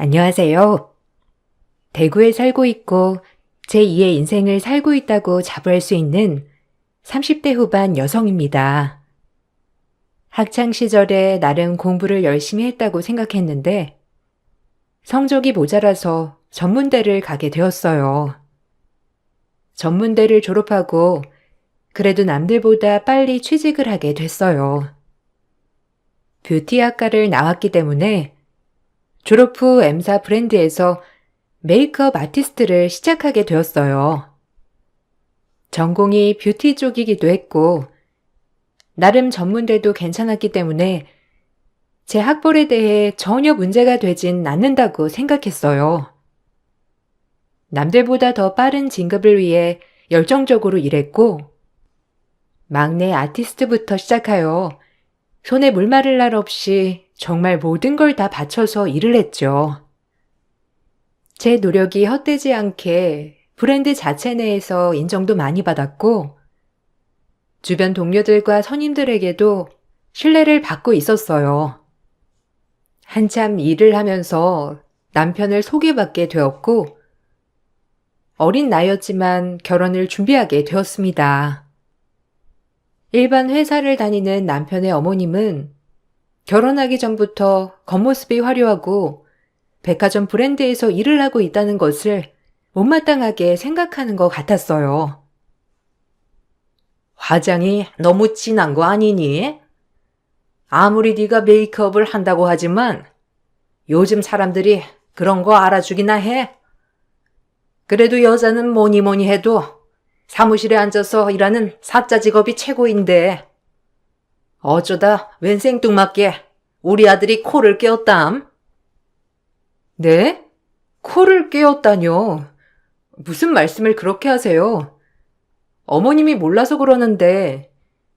안녕하세요. 대구에 살고 있고 제2의 인생을 살고 있다고 자부할 수 있는 30대 후반 여성입니다. 학창 시절에 나름 공부를 열심히 했다고 생각했는데 성적이 모자라서 전문대를 가게 되었어요. 전문대를 졸업하고 그래도 남들보다 빨리 취직을 하게 됐어요. 뷰티학과를 나왔기 때문에 졸업 후 M사 브랜드에서 메이크업 아티스트를 시작하게 되었어요. 전공이 뷰티 쪽이기도 했고 나름 전문대도 괜찮았기 때문에 제 학벌에 대해 전혀 문제가 되진 않는다고 생각했어요. 남들보다 더 빠른 진급을 위해 열정적으로 일했고 막내 아티스트부터 시작하여 손에 물 마를 날 없이 정말 모든 걸 다 바쳐서 일을 했죠. 제 노력이 헛되지 않게 브랜드 자체 내에서 인정도 많이 받았고 주변 동료들과 선임들에게도 신뢰를 받고 있었어요. 한참 일을 하면서 남편을 소개받게 되었고 어린 나이였지만 결혼을 준비하게 되었습니다. 일반 회사를 다니는 남편의 어머님은 결혼하기 전부터 겉모습이 화려하고 백화점 브랜드에서 일을 하고 있다는 것을 못마땅하게 생각하는 것 같았어요. 화장이 너무 진한 거 아니니? 아무리 네가 메이크업을 한다고 하지만 요즘 사람들이 그런 거 알아주기나 해. 그래도 여자는 뭐니 뭐니 해도 사무실에 앉아서 일하는 사자 직업이 최고인데 어쩌다 웬 생뚱맞게 우리 아들이 코를 꿰었담? 네? 코를 꿰었다뇨. 무슨 말씀을 그렇게 하세요? 어머님이 몰라서 그러는데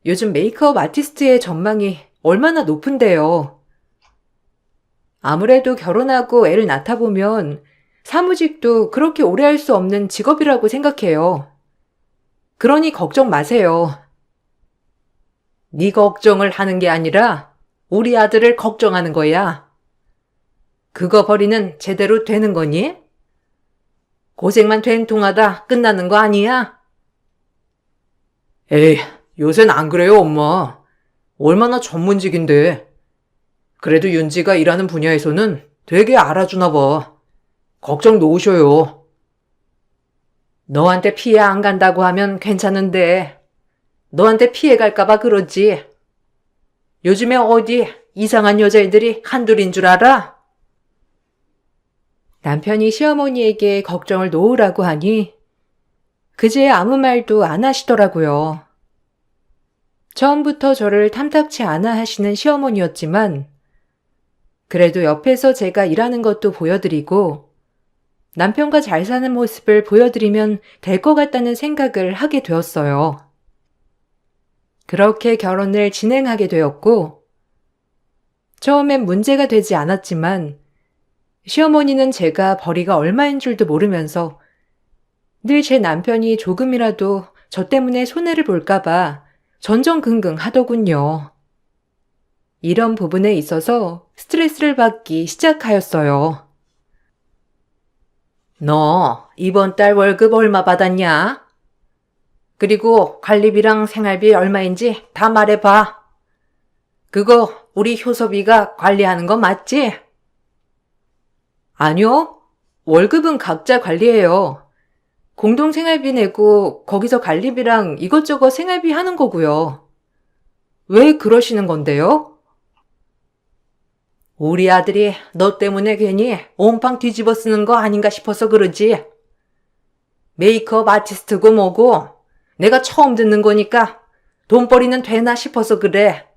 요즘 메이크업 아티스트의 전망이 얼마나 높은데요. 아무래도 결혼하고 애를 낳다 보면 사무직도 그렇게 오래 할 수 없는 직업이라고 생각해요. 그러니 걱정 마세요. 네 걱정을 하는 게 아니라 우리 아들을 걱정하는 거야. 그거 벌이는 제대로 되는 거니? 고생만 된통하다 끝나는 거 아니야? 에이, 요샌 안 그래요, 엄마. 얼마나 전문직인데. 그래도 윤지가 일하는 분야에서는 되게 알아주나 봐. 걱정 놓으셔요. 너한테 피해 안 간다고 하면 괜찮은데 너한테 피해 갈까봐 그러지. 요즘에 어디 이상한 여자애들이 한둘인 줄 알아? 남편이 시어머니에게 걱정을 놓으라고 하니 그제 아무 말도 안 하시더라고요. 처음부터 저를 탐탁치 않아 하시는 시어머니였지만 그래도 옆에서 제가 일하는 것도 보여드리고 남편과 잘 사는 모습을 보여드리면 될 것 같다는 생각을 하게 되었어요. 그렇게 결혼을 진행하게 되었고 처음엔 문제가 되지 않았지만 시어머니는 제가 벌이가 얼마인 줄도 모르면서 늘 제 남편이 조금이라도 저 때문에 손해를 볼까봐 전전긍긍 하더군요. 이런 부분에 있어서 스트레스를 받기 시작하였어요. 너 이번 달 월급 얼마 받았냐? 그리고 관리비랑 생활비 얼마인지 다 말해봐. 그거 우리 효섭이가 관리하는 거 맞지? 아니요. 월급은 각자 관리해요. 공동생활비 내고 거기서 관리비랑 이것저것 생활비 하는 거고요. 왜 그러시는 건데요? 우리 아들이 너 때문에 괜히 온팡 뒤집어 쓰는 거 아닌가 싶어서 그러지. 메이크업 아티스트고 뭐고 내가 처음 듣는 거니까 돈벌이는 되나 싶어서 그래.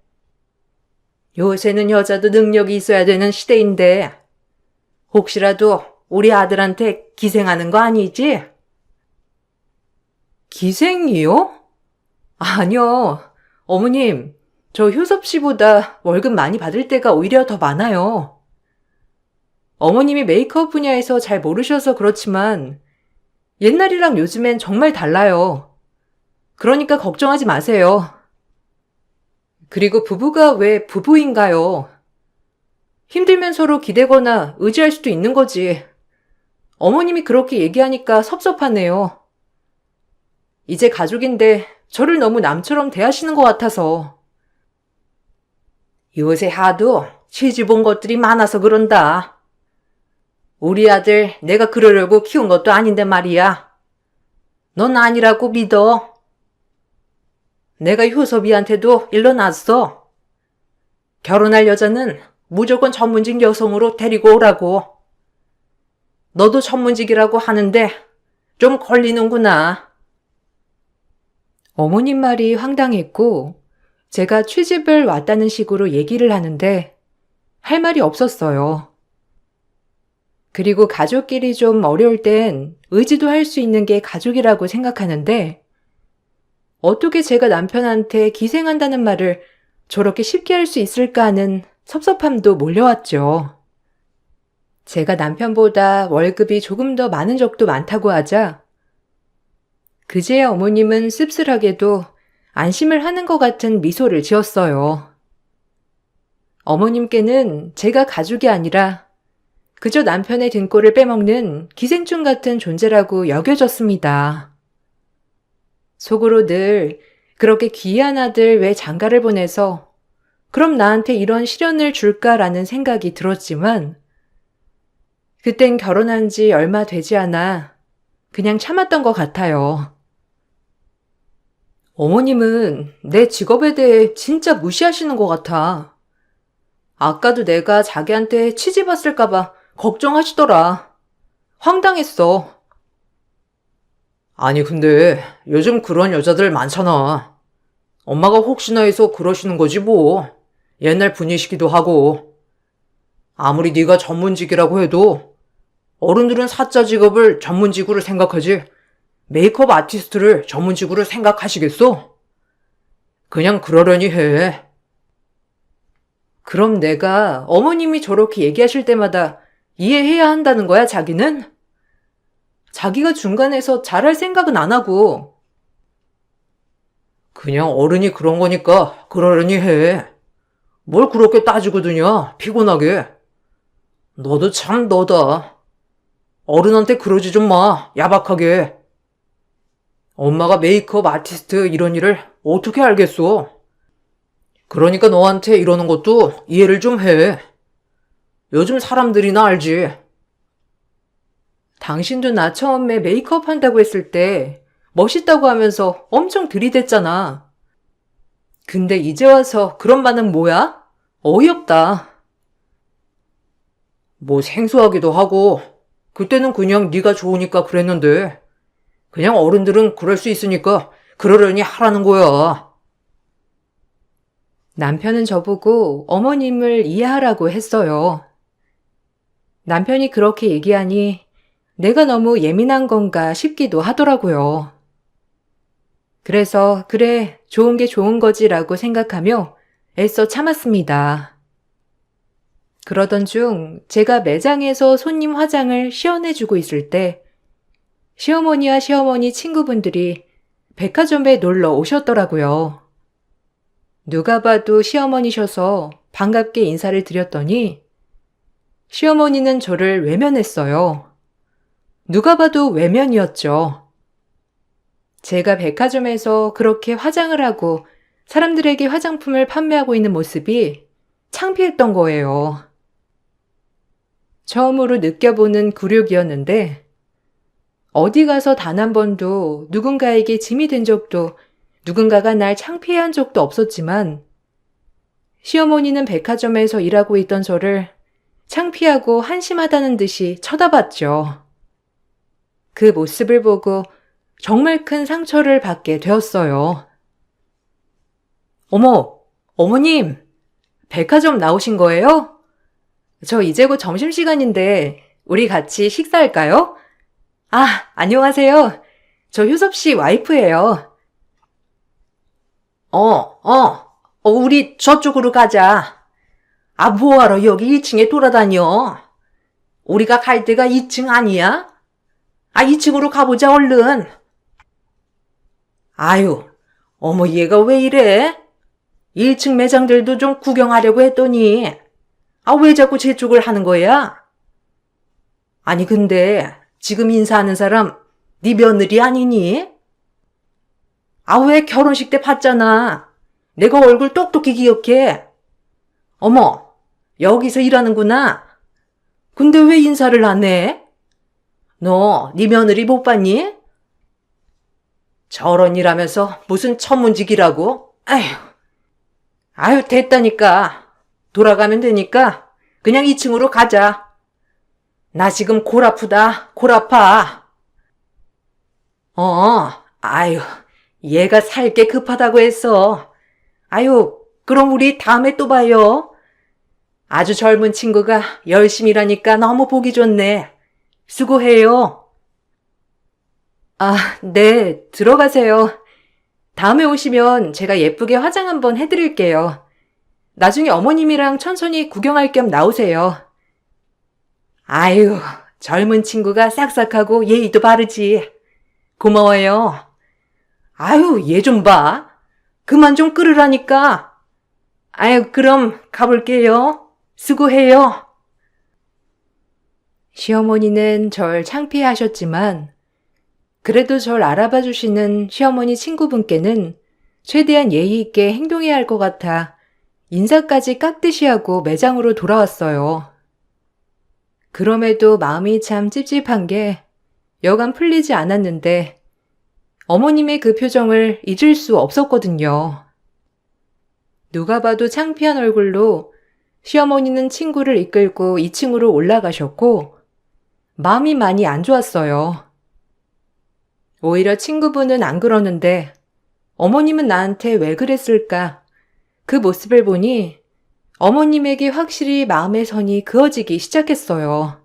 요새는 여자도 능력이 있어야 되는 시대인데 혹시라도 우리 아들한테 기생하는 거 아니지? 기생이요? 아니요. 어머님, 저 효섭 씨보다 월급 많이 받을 때가 오히려 더 많아요. 어머님이 메이크업 분야에서 잘 모르셔서 그렇지만 옛날이랑 요즘엔 정말 달라요. 그러니까 걱정하지 마세요. 그리고 부부가 왜 부부인가요? 힘들면 서로 기대거나 의지할 수도 있는 거지. 어머님이 그렇게 얘기하니까 섭섭하네요. 이제 가족인데 저를 너무 남처럼 대하시는 것 같아서. 요새 하도 시집 온 것들이 많아서 그런다. 우리 아들 내가 그러려고 키운 것도 아닌데 말이야. 넌 아니라고 믿어. 내가 효섭이한테도 일러놨어. 결혼할 여자는 무조건 전문직 여성으로 데리고 오라고. 너도 전문직이라고 하는데 좀 걸리는구나. 어머님 말이 황당했고 제가 취집을 왔다는 식으로 얘기를 하는데 할 말이 없었어요. 그리고 가족끼리 좀 어려울 땐 의지도 할 수 있는 게 가족이라고 생각하는데 어떻게 제가 남편한테 기생한다는 말을 저렇게 쉽게 할 수 있을까 하는 섭섭함도 몰려왔죠. 제가 남편보다 월급이 조금 더 많은 적도 많다고 하자 그제야 어머님은 씁쓸하게도 안심을 하는 것 같은 미소를 지었어요. 어머님께는 제가 가족이 아니라 그저 남편의 등골을 빼먹는 기생충 같은 존재라고 여겨졌습니다. 속으로 늘 그렇게 귀한 아들 왜 장가를 보내서 그럼 나한테 이런 시련을 줄까라는 생각이 들었지만 그땐 결혼한 지 얼마 되지 않아 그냥 참았던 것 같아요. 어머님은 내 직업에 대해 진짜 무시하시는 것 같아. 아까도 내가 자기한테 치집 왔을까봐 걱정하시더라. 황당했어. 아니 근데 요즘 그런 여자들 많잖아. 엄마가 혹시나 해서 그러시는 거지 뭐. 옛날 분이시기도 하고. 아무리 네가 전문직이라고 해도 어른들은 사자 직업을 전문직으로 생각하지 메이크업 아티스트를 전문직으로 생각하시겠어? 그냥 그러려니 해. 그럼 내가 어머님이 저렇게 얘기하실 때마다 이해해야 한다는 거야, 자기는? 자기가 중간에서 잘할 생각은 안 하고. 그냥 어른이 그런 거니까 그러려니 해. 뭘 그렇게 따지고 드냐, 피곤하게. 너도 참 너다. 어른한테 그러지 좀 마, 야박하게. 엄마가 메이크업 아티스트 이런 일을 어떻게 알겠어? 그러니까 너한테 이러는 것도 이해를 좀 해. 요즘 사람들이나 알지. 당신도 나 처음에 메이크업 한다고 했을 때 멋있다고 하면서 엄청 들이댔잖아. 근데 이제 와서 그런 반응 뭐야? 어이없다. 뭐 생소하기도 하고 그때는 그냥 네가 좋으니까 그랬는데 그냥 어른들은 그럴 수 있으니까 그러려니 하라는 거야. 남편은 저보고 어머님을 이해하라고 했어요. 남편이 그렇게 얘기하니 내가 너무 예민한 건가 싶기도 하더라고요. 그래서 그래, 좋은 게 좋은 거지라고 생각하며 애써 참았습니다. 그러던 중 제가 매장에서 손님 화장을 시연해주고 있을 때 시어머니와 시어머니 친구분들이 백화점에 놀러 오셨더라고요. 누가 봐도 시어머니셔서 반갑게 인사를 드렸더니 시어머니는 저를 외면했어요. 누가 봐도 외면이었죠. 제가 백화점에서 그렇게 화장을 하고 사람들에게 화장품을 판매하고 있는 모습이 창피했던 거예요. 처음으로 느껴보는 굴욕이었는데 어디 가서 단 한 번도 누군가에게 짐이 된 적도 누군가가 날 창피해한 적도 없었지만 시어머니는 백화점에서 일하고 있던 저를 창피하고 한심하다는 듯이 쳐다봤죠. 그 모습을 보고 정말 큰 상처를 받게 되었어요. 어머, 어머님, 백화점 나오신 거예요? 저 이제 곧 점심시간인데 우리 같이 식사할까요? 아, 안녕하세요. 저 효섭 씨 와이프예요. 우리 저쪽으로 가자. 아, 뭐하러 여기 1층에 돌아다녀? 우리가 갈 데가 2층 아니야? 아, 2층으로 가보자, 얼른. 아유, 어머, 얘가 왜 이래? 1층 매장들도 좀 구경하려고 했더니, 아, 왜 자꾸 제 쪽을 하는 거야? 아니, 근데 지금 인사하는 사람 네 며느리 아니니? 아, 왜 결혼식 때 봤잖아. 내가 얼굴 똑똑히 기억해. 어머, 여기서 일하는구나. 근데 왜 인사를 안 해? 너 네 며느리 못 봤니? 저런 일하면서 무슨 천문직이라고? 아유, 됐다니까. 돌아가면 되니까 그냥 2층으로 가자. 나 지금 골 아프다. 골 아파. 아유, 얘가 살 게 급하다고 했어. 아유, 그럼 우리 다음에 또 봐요. 아주 젊은 친구가 열심히 일하니까 너무 보기 좋네. 수고해요. 아, 네, 들어가세요. 다음에 오시면 제가 예쁘게 화장 한번 해드릴게요. 나중에 어머님이랑 천천히 구경할 겸 나오세요. 아유, 젊은 친구가 싹싹하고 예의도 바르지. 고마워요. 아유, 얘 좀 봐. 그만 좀 끌으라니까. 아유, 그럼 가볼게요. 수고해요. 시어머니는 절 창피해하셨지만 그래도 절 알아봐 주시는 시어머니 친구분께는 최대한 예의 있게 행동해야 할 것 같아 인사까지 깍듯이 하고 매장으로 돌아왔어요. 그럼에도 마음이 참 찝찝한 게 여간 풀리지 않았는데 어머님의 그 표정을 잊을 수 없었거든요. 누가 봐도 창피한 얼굴로 시어머니는 친구를 이끌고 2층으로 올라가셨고 마음이 많이 안 좋았어요. 오히려 친구분은 안 그러는데 어머님은 나한테 왜 그랬을까? 그 모습을 보니 어머님에게 확실히 마음의 선이 그어지기 시작했어요.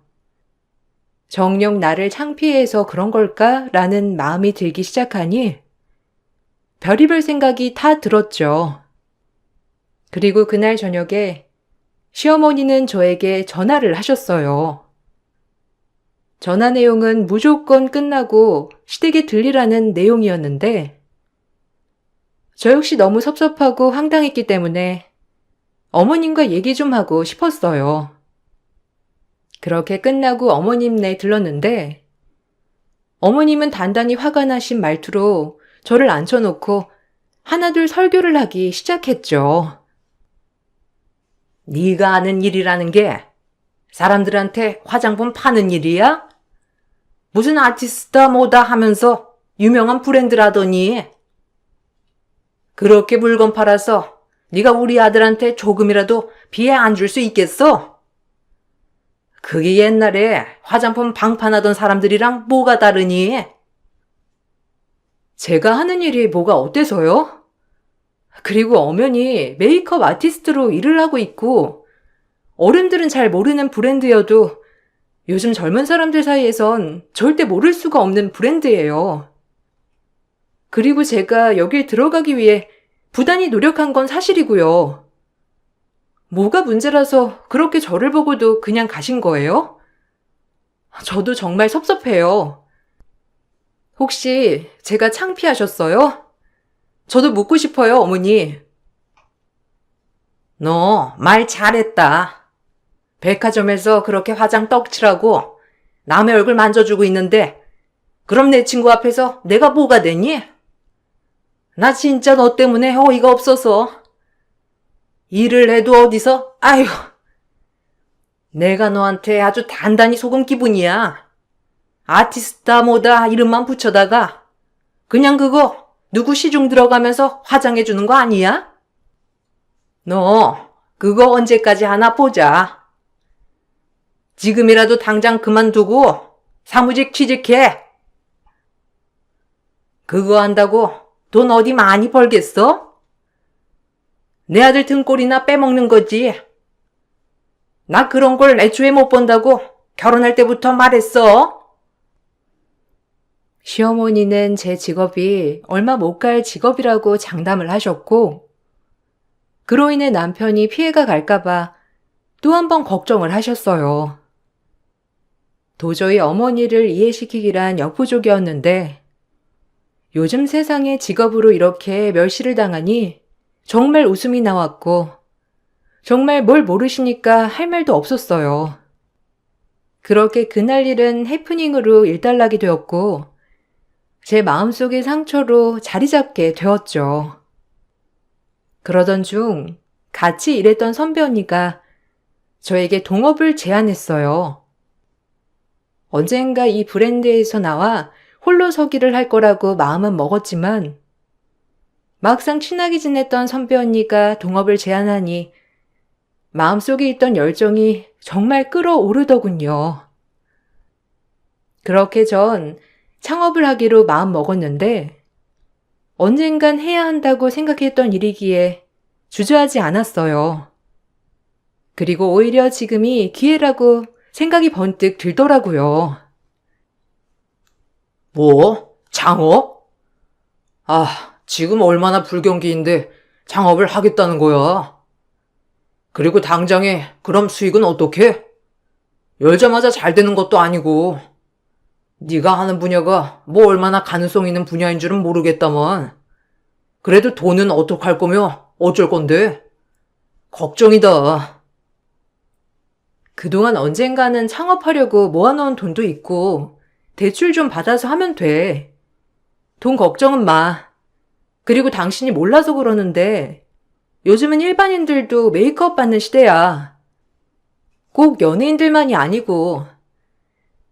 정녕 나를 창피해서 그런 걸까? 라는 마음이 들기 시작하니 별의별 생각이 다 들었죠. 그리고 그날 저녁에 시어머니는 저에게 전화를 하셨어요. 전화 내용은 무조건 끝나고 시댁에 들리라는 내용이었는데 저 역시 너무 섭섭하고 황당했기 때문에 어머님과 얘기 좀 하고 싶었어요. 그렇게 끝나고 어머님네 들렀는데 어머님은 단단히 화가 나신 말투로 저를 앉혀놓고 하나둘 설교를 하기 시작했죠. 네가 아는 일이라는 게 사람들한테 화장품 파는 일이야? 무슨 아티스트다 뭐다 하면서 유명한 브랜드라더니 그렇게 물건 팔아서 네가 우리 아들한테 조금이라도 비해 안 줄 수 있겠어? 그게 옛날에 화장품 방판하던 사람들이랑 뭐가 다르니? 제가 하는 일이 뭐가 어때서요? 그리고 엄연히 메이크업 아티스트로 일을 하고 있고 어른들은 잘 모르는 브랜드여도 요즘 젊은 사람들 사이에선 절대 모를 수가 없는 브랜드예요. 그리고 제가 여길 들어가기 위해 부단히 노력한 건 사실이고요. 뭐가 문제라서 그렇게 저를 보고도 그냥 가신 거예요? 저도 정말 섭섭해요. 혹시 제가 창피하셨어요? 저도 묻고 싶어요, 어머니. 너 말 잘했다. 백화점에서 그렇게 화장 떡칠하고 남의 얼굴 만져주고 있는데 그럼 내 친구 앞에서 내가 뭐가 되니? 나 진짜 너 때문에 어이가 없어서. 일을 해도 어디서? 아휴. 내가 너한테 아주 단단히 속은 기분이야. 아티스트다 뭐다 이름만 붙여다가 그냥 그거 누구 시중 들어가면서 화장해주는 거 아니야? 너 그거 언제까지 하나 보자. 지금이라도 당장 그만두고 사무직 취직해. 그거 한다고 돈 어디 많이 벌겠어? 내 아들 등골이나 빼먹는 거지. 나 그런 걸 애초에 못 본다고 결혼할 때부터 말했어. 시어머니는 제 직업이 얼마 못 갈 직업이라고 장담을 하셨고 그로 인해 남편이 피해가 갈까봐 또 한 번 걱정을 하셨어요. 도저히 어머니를 이해시키기란 역부족이었는데 요즘 세상에 직업으로 이렇게 멸시를 당하니 정말 웃음이 나왔고 정말 뭘 모르시니까 할 말도 없었어요. 그렇게 그날 일은 해프닝으로 일단락이 되었고, 제 마음속의 상처로 자리 잡게 되었죠. 그러던 중 같이 일했던 선배 언니가 저에게 동업을 제안했어요. 언젠가 이 브랜드에서 나와 홀로 서기를 할 거라고 마음은 먹었지만 막상 친하게 지냈던 선배 언니가 동업을 제안하니 마음속에 있던 열정이 정말 끌어오르더군요. 그렇게 전 창업을 하기로 마음 먹었는데 언젠간 해야 한다고 생각했던 일이기에 주저하지 않았어요. 그리고 오히려 지금이 기회라고 생각이 번뜩 들더라고요. 뭐? 창업? 아, 지금 얼마나 불경기인데 창업을 하겠다는 거야. 그리고 당장에 그럼 수익은 어떻게? 열자마자 잘 되는 것도 아니고. 네가 하는 분야가 뭐 얼마나 가능성 있는 분야인 줄은 모르겠다만. 그래도 돈은 어떡할 거며 어쩔 건데? 걱정이다. 그동안 언젠가는 창업하려고 모아놓은 돈도 있고 대출 좀 받아서 하면 돼. 돈 걱정은 마. 그리고 당신이 몰라서 그러는데 요즘은 일반인들도 메이크업 받는 시대야. 꼭 연예인들만이 아니고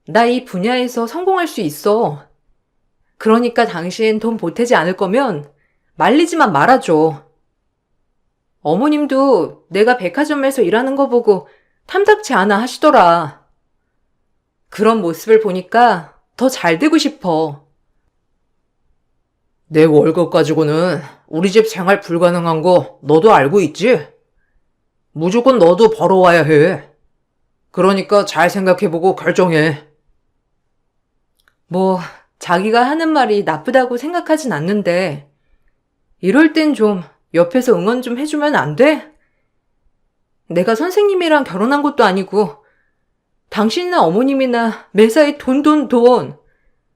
나 이 분야에서 성공할 수 있어. 그러니까 당신 돈 보태지 않을 거면 말리지만 말아줘. 어머님도 내가 백화점에서 일하는 거 보고 탐탁치 않아 하시더라. 그런 모습을 보니까 더 잘 되고 싶어. 내 월급 가지고는 우리 집 생활 불가능한 거 너도 알고 있지? 무조건 너도 벌어와야 해. 그러니까 잘 생각해보고 결정해. 뭐 자기가 하는 말이 나쁘다고 생각하진 않는데 이럴 땐 좀 옆에서 응원 좀 해주면 안 돼? 내가 선생님이랑 결혼한 것도 아니고 당신이나 어머님이나 매사에 돈.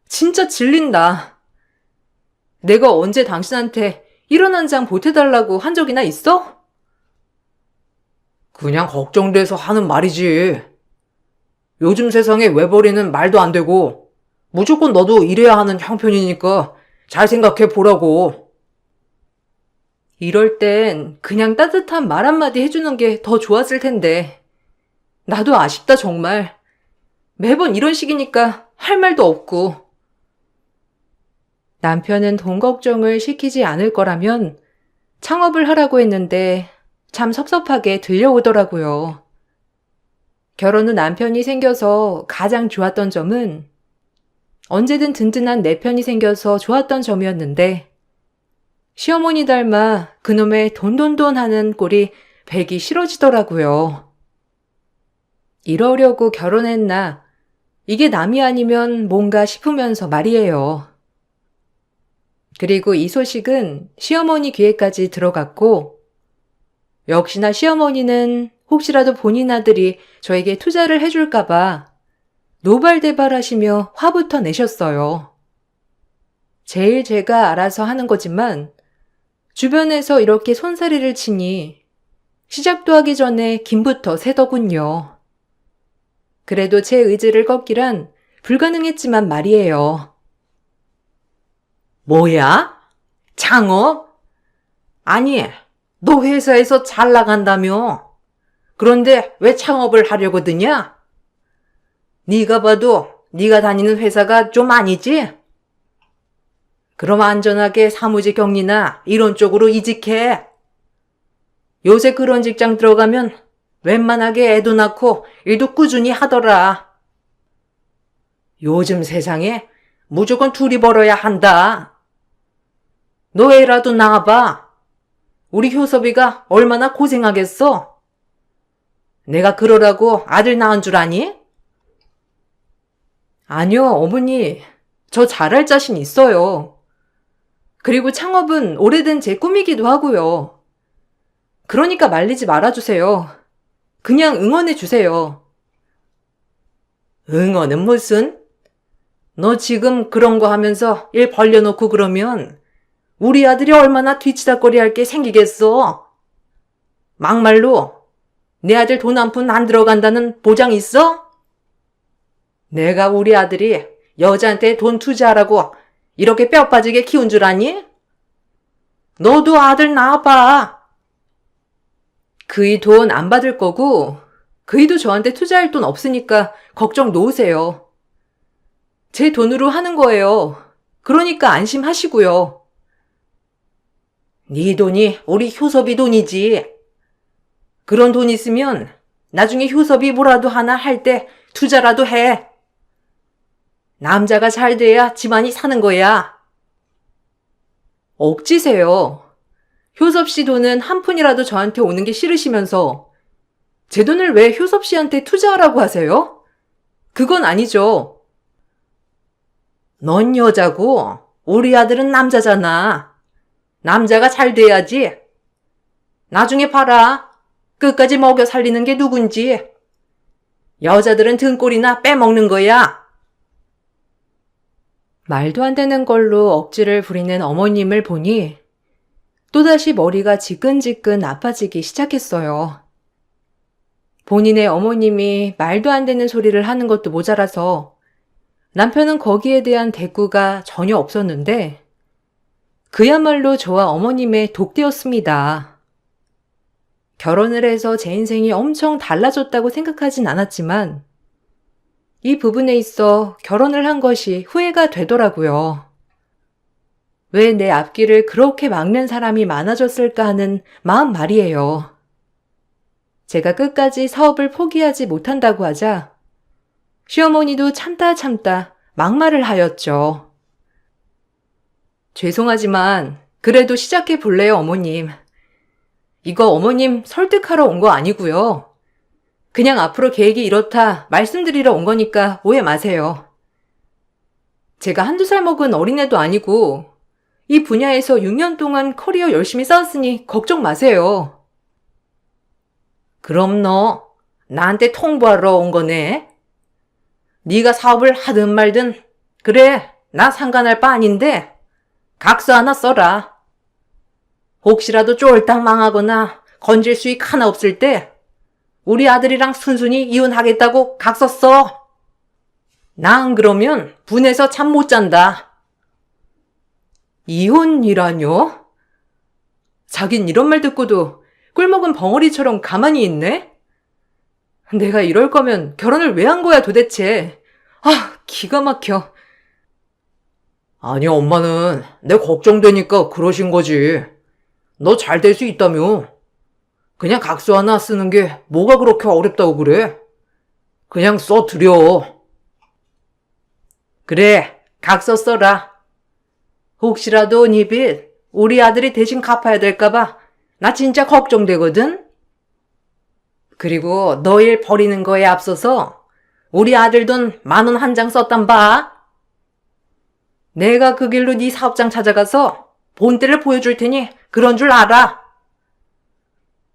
진짜 질린다. 내가 언제 당신한테 1원 한 장 보태달라고 한 적이나 있어? 그냥 걱정돼서 하는 말이지. 요즘 세상에 외벌이는 말도 안 되고 무조건 너도 일해야 하는 형편이니까 잘 생각해 보라고. 이럴 땐 그냥 따뜻한 말 한마디 해주는 게 더 좋았을 텐데. 나도 아쉽다 정말. 매번 이런 식이니까 할 말도 없고. 남편은 돈 걱정을 시키지 않을 거라면 창업을 하라고 했는데 참 섭섭하게 들려오더라고요. 결혼 후 남편이 생겨서 가장 좋았던 점은 언제든 든든한 내 편이 생겨서 좋았던 점이었는데 시어머니 닮아 그놈의 돈 하는 꼴이 배기 싫어지더라고요. 이러려고 결혼했나? 이게 남이 아니면 뭔가 싶으면서 말이에요. 그리고 이 소식은 시어머니 귀에까지 들어갔고 역시나 시어머니는 혹시라도 본인 아들이 저에게 투자를 해줄까봐 노발대발하시며 화부터 내셨어요. 제일 제가 알아서 하는 거지만 주변에서 이렇게 손사래를 치니 시작도 하기 전에 김부터 새더군요. 그래도 제 의지를 꺾기란 불가능했지만 말이에요. 뭐야? 창업? 아니, 너 회사에서 잘 나간다며. 그런데 왜 창업을 하려고 드냐? 네가 봐도 네가 다니는 회사가 좀 아니지? 그럼 안전하게 사무직 격리나 이런 쪽으로 이직해. 요새 그런 직장 들어가면 웬만하게 애도 낳고 일도 꾸준히 하더라. 요즘 세상에 무조건 둘이 벌어야 한다. 너 애라도 낳아봐. 우리 효섭이가 얼마나 고생하겠어? 내가 그러라고 아들 낳은 줄 아니? 아니요, 어머니. 저 잘할 자신 있어요. 그리고 창업은 오래된 제 꿈이기도 하고요. 그러니까 말리지 말아주세요. 그냥 응원해주세요. 응원은 무슨? 너 지금 그런 거 하면서 일 벌려놓고 그러면 우리 아들이 얼마나 뒤치다꺼리 할 게 생기겠어? 막말로 내 아들 돈 한 푼 안 들어간다는 보장 있어? 내가 우리 아들이 여자한테 돈 투자하라고 이렇게 뼈 빠지게 키운 줄 아니? 너도 아들 낳아봐. 그이 돈 안 받을 거고 그이도 저한테 투자할 돈 없으니까 걱정 놓으세요. 제 돈으로 하는 거예요. 그러니까 안심하시고요. 네 돈이 우리 효섭이 돈이지. 그런 돈 있으면 나중에 효섭이 뭐라도 하나 할 때 투자라도 해. 남자가 잘 돼야 집안이 사는 거야. 억지세요. 효섭 씨 돈은 한 푼이라도 저한테 오는 게 싫으시면서 제 돈을 왜 효섭 씨한테 투자하라고 하세요? 그건 아니죠. 넌 여자고 우리 아들은 남자잖아. 남자가 잘 돼야지. 나중에 봐라. 끝까지 먹여 살리는 게 누군지. 여자들은 등골이나 빼먹는 거야. 말도 안 되는 걸로 억지를 부리는 어머님을 보니 또다시 머리가 지끈지끈 아파지기 시작했어요. 본인의 어머님이 말도 안 되는 소리를 하는 것도 모자라서 남편은 거기에 대한 대꾸가 전혀 없었는데 그야말로 저와 어머님의 독대였습니다. 결혼을 해서 제 인생이 엄청 달라졌다고 생각하진 않았지만 이 부분에 있어 결혼을 한 것이 후회가 되더라고요. 왜 내 앞길을 그렇게 막는 사람이 많아졌을까 하는 마음 말이에요. 제가 끝까지 사업을 포기하지 못한다고 하자 시어머니도 참다 막말을 하였죠. 죄송하지만 그래도 시작해 볼래요, 어머님. 이거 어머님 설득하러 온 거 아니고요. 그냥 앞으로 계획이 이렇다 말씀드리러 온 거니까 오해 마세요. 제가 한두 살 먹은 어린애도 아니고 이 분야에서 6년 동안 커리어 열심히 쌓았으니 걱정 마세요. 그럼 너 나한테 통보하러 온 거네? 네가 사업을 하든 말든 그래 나 상관할 바 아닌데 각서 하나 써라. 혹시라도 쫄딱 망하거나 건질 수익 하나 없을 때 우리 아들이랑 순순히 이혼하겠다고 각서 써. 나 안 그러면 분해서 잠 못 잔다. 이혼이라뇨? 자긴 이런 말 듣고도 꿀먹은 벙어리처럼 가만히 있네? 내가 이럴 거면 결혼을 왜 한 거야 도대체. 아, 기가 막혀. 아니 엄마는 내 걱정되니까 그러신 거지. 너 잘 될 수 있다며. 그냥 각서 하나 쓰는 게 뭐가 그렇게 어렵다고 그래? 그냥 써드려. 그래, 각서 써라. 혹시라도 네 빚 우리 아들이 대신 갚아야 될까봐 나 진짜 걱정되거든? 그리고 너 일 버리는 거에 앞서서 우리 아들 돈 10,000원 한 장 썼단 봐. 내가 그 길로 네 사업장 찾아가서 본때를 보여줄 테니 그런 줄 알아.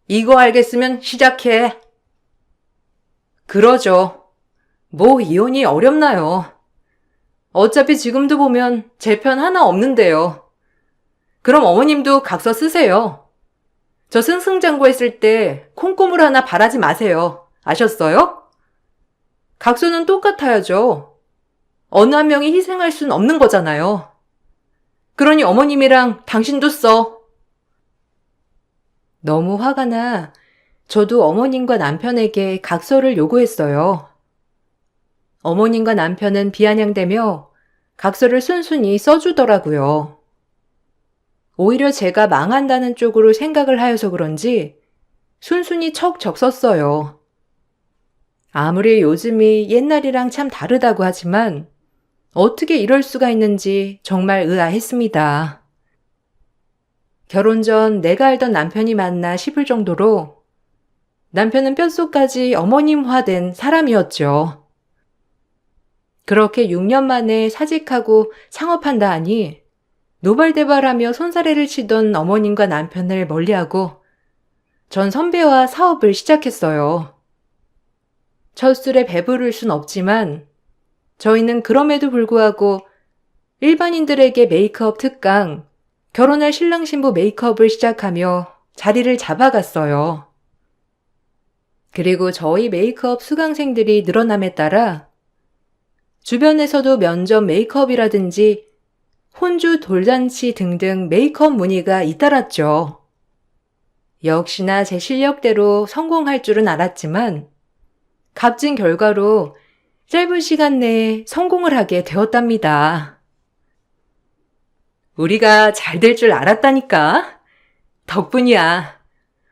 이거 알겠으면 시작해. 그러죠. 뭐 이혼이 어렵나요? 어차피 지금도 보면 제 편 하나 없는데요. 그럼 어머님도 각서 쓰세요. 저 승승장구했을 때 콩고물 하나 바라지 마세요. 아셨어요? 각서는 똑같아야죠. 어느 한 명이 희생할 순 없는 거잖아요. 그러니 어머님이랑 당신도 써. 너무 화가 나 저도 어머님과 남편에게 각서를 요구했어요. 어머님과 남편은 비아냥대며 각서를 순순히 써주더라고요. 오히려 제가 망한다는 쪽으로 생각을 하여서 그런지 순순히 척척 썼어요. 아무리 요즘이 옛날이랑 참 다르다고 하지만 어떻게 이럴 수가 있는지 정말 의아했습니다. 결혼 전 내가 알던 남편이 맞나 싶을 정도로 남편은 뼛속까지 어머님화된 사람이었죠. 그렇게 6년 만에 사직하고 창업한다 하니 노발대발하며 손사래를 치던 어머님과 남편을 멀리하고 전 선배와 사업을 시작했어요. 첫 술에 배부를 순 없지만 저희는 그럼에도 불구하고 일반인들에게 메이크업 특강, 결혼할 신랑 신부 메이크업을 시작하며 자리를 잡아갔어요. 그리고 저희 메이크업 수강생들이 늘어남에 따라 주변에서도 면접 메이크업이라든지 혼주 돌잔치 등등 메이크업 문의가 잇따랐죠. 역시나 제 실력대로 성공할 줄은 알았지만 값진 결과로 짧은 시간 내에 성공을 하게 되었답니다. 우리가 잘 될 줄 알았다니까. 덕분이야.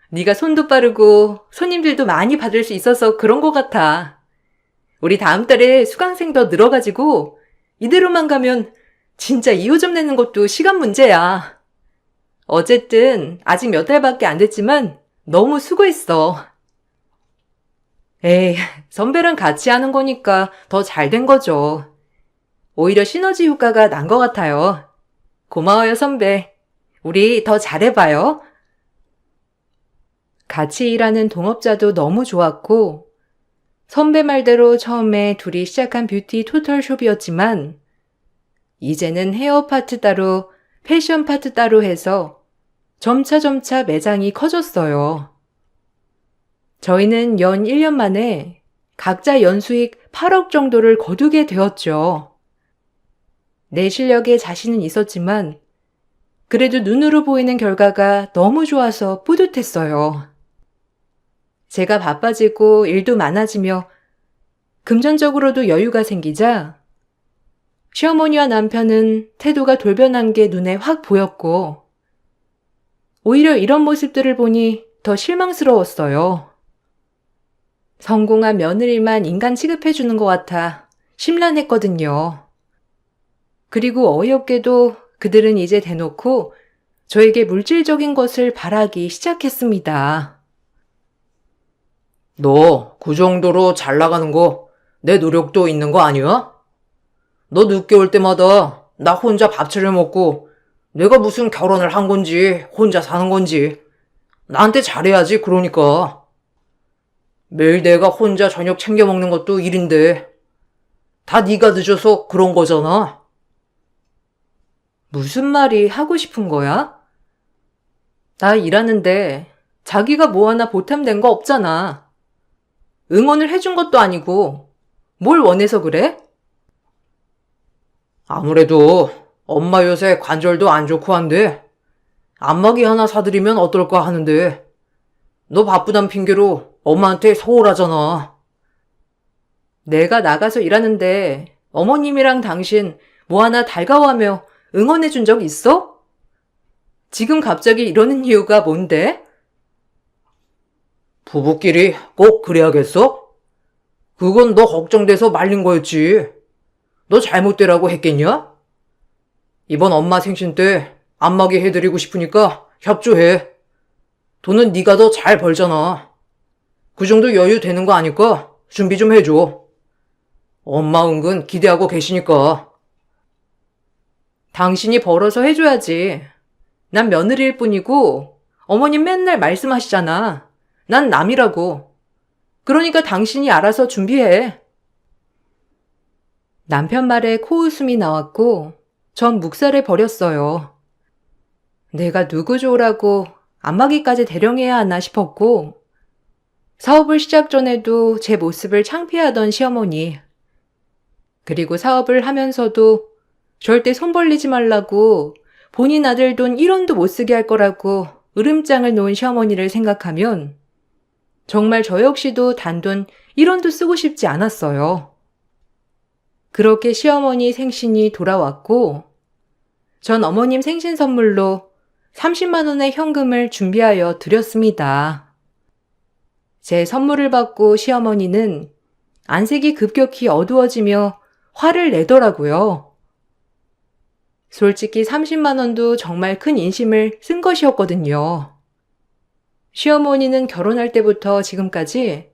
네가 손도 빠르고 손님들도 많이 받을 수 있어서 그런 것 같아. 우리 다음 달에 수강생 더 늘어가지고 이대로만 가면 진짜 2호점 내는 것도 시간 문제야. 어쨌든 아직 몇 달밖에 안 됐지만 너무 수고했어. 에이, 선배랑 같이 하는 거니까 더 잘 된 거죠. 오히려 시너지 효과가 난 것 같아요. 고마워요, 선배. 우리 더 잘해봐요. 같이 일하는 동업자도 너무 좋았고, 선배 말대로 처음에 둘이 시작한 뷰티 토털숍이었지만, 이제는 헤어 파트 따로, 패션 파트 따로 해서 점차 매장이 커졌어요. 저희는 연 1년 만에 각자 연수익 8억 정도를 거두게 되었죠. 내 실력에 자신은 있었지만 그래도 눈으로 보이는 결과가 너무 좋아서 뿌듯했어요. 제가 바빠지고 일도 많아지며 금전적으로도 여유가 생기자 시어머니와 남편은 태도가 돌변한 게 눈에 확 보였고 오히려 이런 모습들을 보니 더 실망스러웠어요. 성공한 며느리만 인간 취급해주는 것 같아 심란했거든요. 그리고 어이없게도 그들은 이제 대놓고 저에게 물질적인 것을 바라기 시작했습니다. 너 그 정도로 잘 나가는 거 내 노력도 있는 거 아니야? 너 늦게 올 때마다 나 혼자 밥 차려 먹고 내가 무슨 결혼을 한 건지 혼자 사는 건지 나한테 잘해야지 그러니까. 매일 내가 혼자 저녁 챙겨 먹는 것도 일인데 다 네가 늦어서 그런 거잖아. 무슨 말이 하고 싶은 거야? 나 일하는데 자기가 뭐 하나 보탬된 거 없잖아. 응원을 해준 것도 아니고 뭘 원해서 그래? 아무래도 엄마 요새 관절도 안 좋고 한데 안마기 하나 사드리면 어떨까 하는데 너 바쁘단 핑계로 엄마한테 서운하잖아. 내가 나가서 일하는데 어머님이랑 당신 뭐 하나 달가워하며 응원해 준 적 있어? 지금 갑자기 이러는 이유가 뭔데? 부부끼리 꼭 그래야겠어? 그건 너 걱정돼서 말린 거였지. 너 잘못되라고 했겠냐? 이번 엄마 생신 때 안마기 해드리고 싶으니까 협조해. 돈은 네가 더 잘 벌잖아. 그 정도 여유 되는 거 아니까 준비 좀 해줘. 엄마 은근 기대하고 계시니까. 당신이 벌어서 해줘야지. 난 며느리일 뿐이고 어머님 맨날 말씀하시잖아. 난 남이라고. 그러니까 당신이 알아서 준비해. 남편 말에 코웃음이 나왔고 전 묵살해 버렸어요. 내가 누구 좋으라고 안마기까지 대령해야 하나 싶었고 사업을 시작 전에도 제 모습을 창피하던 시어머니 그리고 사업을 하면서도 절대 손 벌리지 말라고 본인 아들 돈 1원도 못 쓰게 할 거라고 으름장을 놓은 시어머니를 생각하면 정말 저 역시도 단돈 1원도 쓰고 싶지 않았어요. 그렇게 시어머니 생신이 돌아왔고 전 어머님 생신 선물로 30만 원의 현금을 준비하여 드렸습니다. 제 선물을 받고 시어머니는 안색이 급격히 어두워지며 화를 내더라고요. 솔직히 30만 원도 정말 큰 인심을 쓴 것이었거든요. 시어머니는 결혼할 때부터 지금까지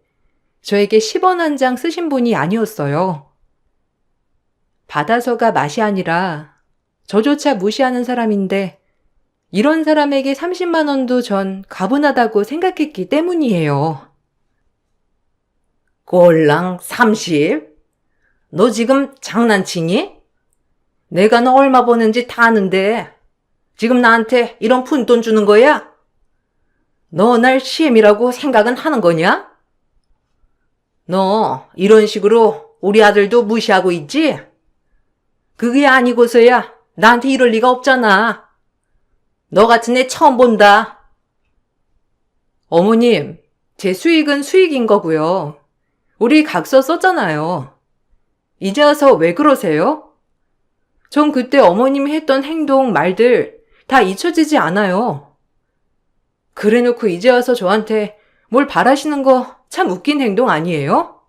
저에게 10원 한 장 쓰신 분이 아니었어요. 받아서가 맛이 아니라 저조차 무시하는 사람인데 이런 사람에게 30만 원도 전 가분하다고 생각했기 때문이에요. 꼴랑 30? 너 지금 장난치니? 내가 너 얼마 버는지 다 아는데 지금 나한테 이런 푼돈 주는 거야? 너 날 시엠이라고 생각은 하는 거냐? 너 이런 식으로 우리 아들도 무시하고 있지? 그게 아니고서야 나한테 이럴 리가 없잖아. 너 같은 애 처음 본다. 어머님, 제 수익은 수익인 거고요. 우리 각서 썼잖아요. 이제 와서 왜 그러세요? 전 그때 어머님이 했던 행동, 말들 다 잊혀지지 않아요. 그래놓고 이제 와서 저한테 뭘 바라시는 거 참 웃긴 행동 아니에요?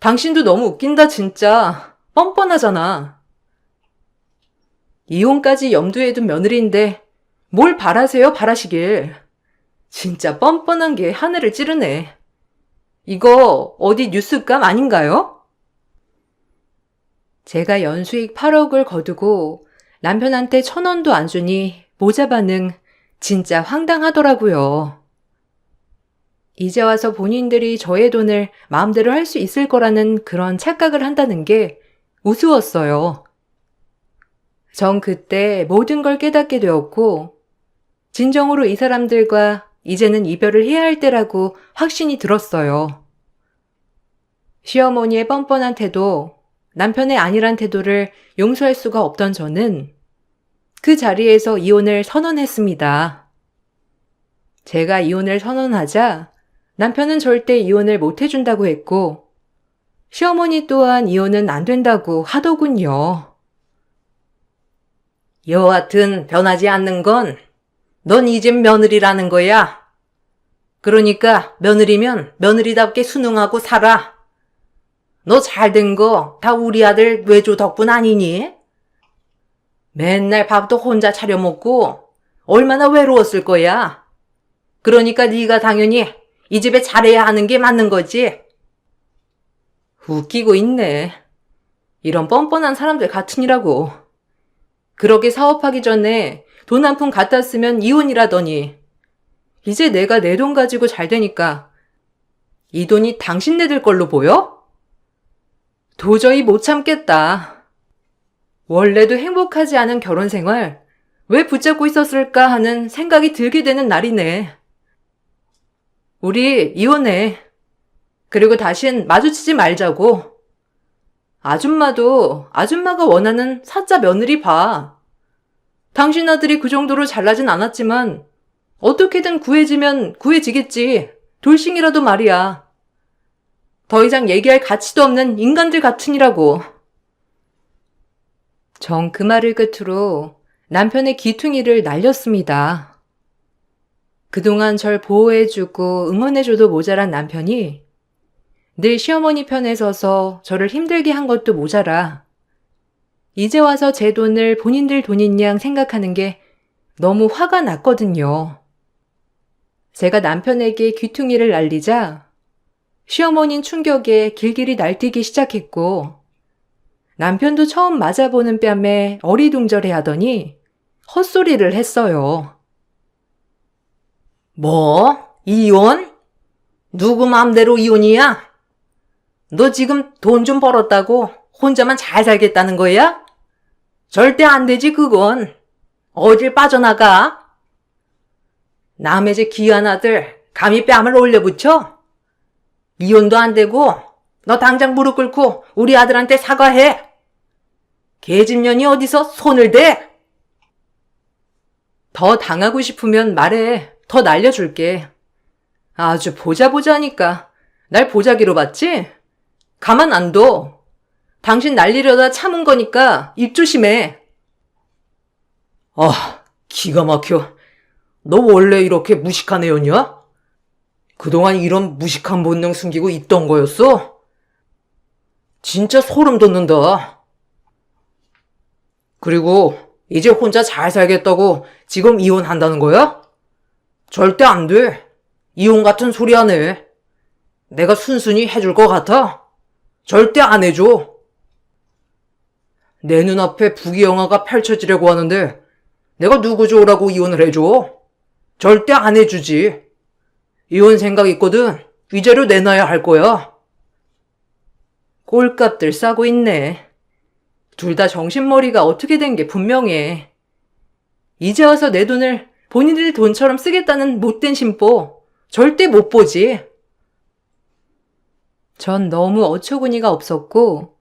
당신도 너무 웃긴다 진짜. 뻔뻔하잖아. 이혼까지 염두에 둔 며느리인데 뭘 바라세요 바라시길. 진짜 뻔뻔한 게 하늘을 찌르네. 이거 어디 뉴스감 아닌가요? 제가 연수익 8억을 거두고 남편한테 1,000원도 안 주니 모자 반응 진짜 황당하더라고요. 이제 와서 본인들이 저의 돈을 마음대로 할 수 있을 거라는 그런 착각을 한다는 게 우스웠어요. 전 그때 모든 걸 깨닫게 되었고, 진정으로 이 사람들과 이제는 이별을 해야 할 때라고 확신이 들었어요. 시어머니의 뻔뻔한 태도, 남편의 안일한 태도를 용서할 수가 없던 저는 그 자리에서 이혼을 선언했습니다. 제가 이혼을 선언하자 남편은 절대 이혼을 못 해준다고 했고, 시어머니 또한 이혼은 안 된다고 하더군요. 여하튼 변하지 않는 건 넌 이젠 며느리라는 거야. 그러니까 며느리면 며느리답게 순응하고 살아. 너 잘된 거 다 우리 아들 외조 덕분 아니니? 맨날 밥도 혼자 차려 먹고 얼마나 외로웠을 거야. 그러니까 네가 당연히 이 집에 잘해야 하는 게 맞는 거지. 웃기고 있네. 이런 뻔뻔한 사람들 같으니라고. 그렇게 사업하기 전에 돈 한 푼 갖다 쓰면 이혼이라더니 이제 내가 내 돈 가지고 잘 되니까 이 돈이 당신네들 걸로 보여? 도저히 못 참겠다. 원래도 행복하지 않은 결혼 생활 왜 붙잡고 있었을까 하는 생각이 들게 되는 날이네. 우리 이혼해. 그리고 다신 마주치지 말자고. 아줌마도 아줌마가 원하는 사짜 며느리 봐. 당신 아들이 그 정도로 잘나진 않았지만 어떻게든 구해지면 구해지겠지. 돌싱이라도 말이야. 더 이상 얘기할 가치도 없는 인간들 같으니라고. 전 그 말을 끝으로 남편의 귀퉁이를 날렸습니다. 그동안 절 보호해주고 응원해줘도 모자란 남편이 늘 시어머니 편에 서서 저를 힘들게 한 것도 모자라 이제 와서 제 돈을 본인들 돈인 양 생각하는 게 너무 화가 났거든요. 제가 남편에게 귀퉁이를 날리자 시어머니는 충격에 길길이 날뛰기 시작했고 남편도 처음 맞아보는 뺨에 어리둥절해 하더니 헛소리를 했어요. 뭐? 이혼? 누구 맘대로 이혼이야? 너 지금 돈 좀 벌었다고 혼자만 잘 살겠다는 거야? 절대 안 되지 그건. 어딜 빠져나가? 남의 집 귀한 아들 감히 뺨을 올려붙여? 이혼도 안 되고 너 당장 무릎 꿇고 우리 아들한테 사과해. 계집년이 어디서 손을 대? 더 당하고 싶으면 말해. 더 날려줄게. 아주 보자 하니까 날 보자기로 봤지? 가만 안 둬. 당신 날리려다 참은 거니까 입 조심해. 아, 기가 막혀. 너 원래 이렇게 무식한 애였냐? 그동안 이런 무식한 본능 숨기고 있던 거였어? 진짜 소름 돋는다. 그리고 이제 혼자 잘 살겠다고 지금 이혼한다는 거야? 절대 안 돼. 이혼 같은 소리 안 해. 내가 순순히 해줄 것 같아? 절대 안 해줘. 내 눈앞에 부귀영화가 펼쳐지려고 하는데 내가 누구 좋으라고 이혼을 해줘? 절대 안 해주지. 이혼 생각 있거든 위자료 내놔야 할 거야. 꼴값들 싸고 있네. 둘 다 정신머리가 어떻게 된 게 분명해. 이제 와서 내 돈을 본인들 돈처럼 쓰겠다는 못된 심보 절대 못 보지. 전 너무 어처구니가 없었고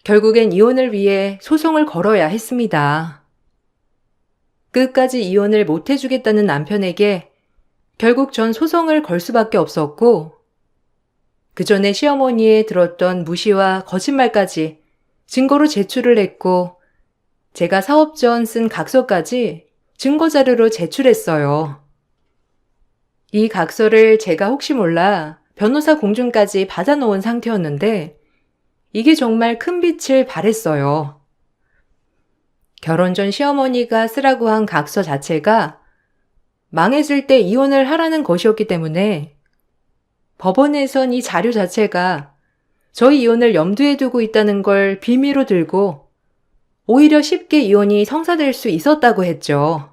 결국엔 이혼을 위해 소송을 걸어야 했습니다. 끝까지 이혼을 못 해주겠다는 남편에게 결국 전 소송을 걸 수밖에 없었고 그 전에 시어머니의 들었던 무시와 거짓말까지 증거로 제출을 했고 제가 사업 전 쓴 각서까지 증거 자료로 제출했어요. 이 각서를 제가 혹시 몰라 변호사 공증까지 받아놓은 상태였는데 이게 정말 큰 빛을 발했어요. 결혼 전 시어머니가 쓰라고 한 각서 자체가 망했을 때 이혼을 하라는 것이었기 때문에 법원에선 이 자료 자체가 저희 이혼을 염두에 두고 있다는 걸 빌미로 들고 오히려 쉽게 이혼이 성사될 수 있었다고 했죠.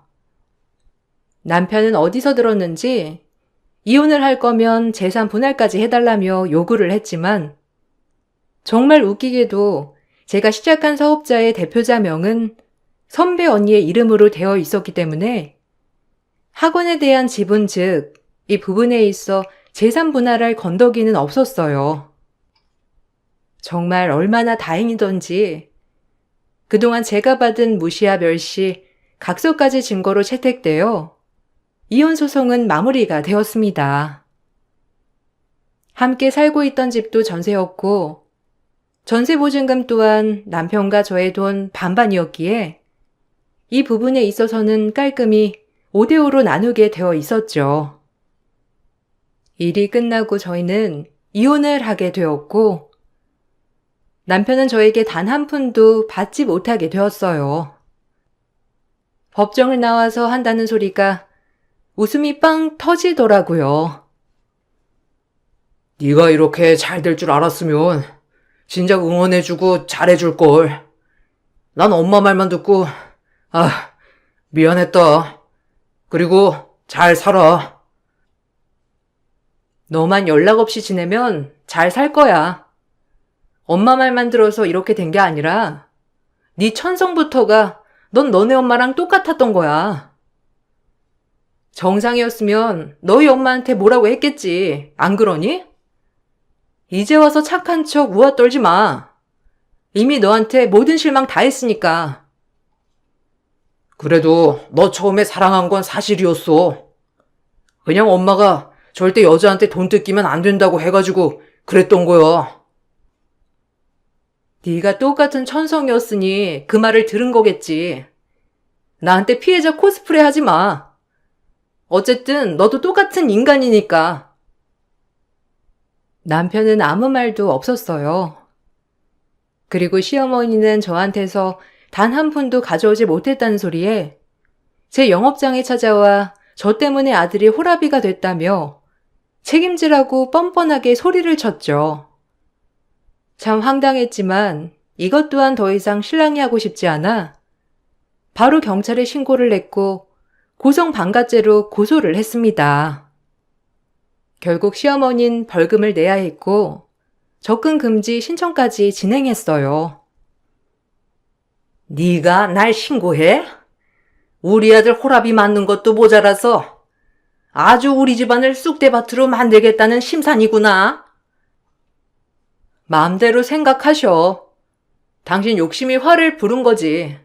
남편은 어디서 들었는지 이혼을 할 거면 재산 분할까지 해달라며 요구를 했지만 정말 웃기게도 제가 시작한 사업자의 대표자명은 선배 언니의 이름으로 되어 있었기 때문에 학원에 대한 지분 즉 이 부분에 있어 재산 분할할 건더기는 없었어요. 정말 얼마나 다행이던지 그동안 제가 받은 무시와 멸시, 각서까지 증거로 채택되어 이혼 소송은 마무리가 되었습니다. 함께 살고 있던 집도 전세였고 전세보증금 또한 남편과 저의 돈 반반이었기에 이 부분에 있어서는 깔끔히 5대5로 나누게 되어 있었죠. 일이 끝나고 저희는 이혼을 하게 되었고 남편은 저에게 단 한 푼도 받지 못하게 되었어요. 법정을 나와서 한다는 소리가 웃음이 빵 터지더라고요. 네가 이렇게 잘 될 줄 알았으면 진작 응원해주고 잘해줄걸. 난 엄마 말만 듣고 미안했다. 그리고 잘 살아. 너만 연락 없이 지내면 잘 살 거야. 엄마 말만 들어서 이렇게 된 게 아니라 네 천성부터가 넌 너네 엄마랑 똑같았던 거야. 정상이었으면 너희 엄마한테 뭐라고 했겠지. 안 그러니? 이제 와서 착한 척 우아 떨지 마. 이미 너한테 모든 실망 다 했으니까. 그래도 너 처음에 사랑한 건 사실이었어. 그냥 엄마가 절대 여자한테 돈 뜯기면 안 된다고 해가지고 그랬던 거야. 네가 똑같은 천성이었으니 그 말을 들은 거겠지. 나한테 피해자 코스프레 하지 마. 어쨌든 너도 똑같은 인간이니까. 남편은 아무 말도 없었어요. 그리고 시어머니는 저한테서 단 한 푼도 가져오지 못했다는 소리에 제 영업장에 찾아와 저 때문에 아들이 호라비가 됐다며 책임지라고 뻔뻔하게 소리를 쳤죠. 참 황당했지만 이것 또한 더 이상 신랑이 하고 싶지 않아 바로 경찰에 신고를 냈고 고성방가죄로 고소를 했습니다. 결국 시어머니는 벌금을 내야 했고 접근 금지 신청까지 진행했어요. 네가 날 신고해? 우리 아들 호라비 맞는 것도 모자라서 아주 우리 집안을 쑥대밭으로 만들겠다는 심산이구나. 마음대로 생각하셔. 당신 욕심이 화를 부른 거지.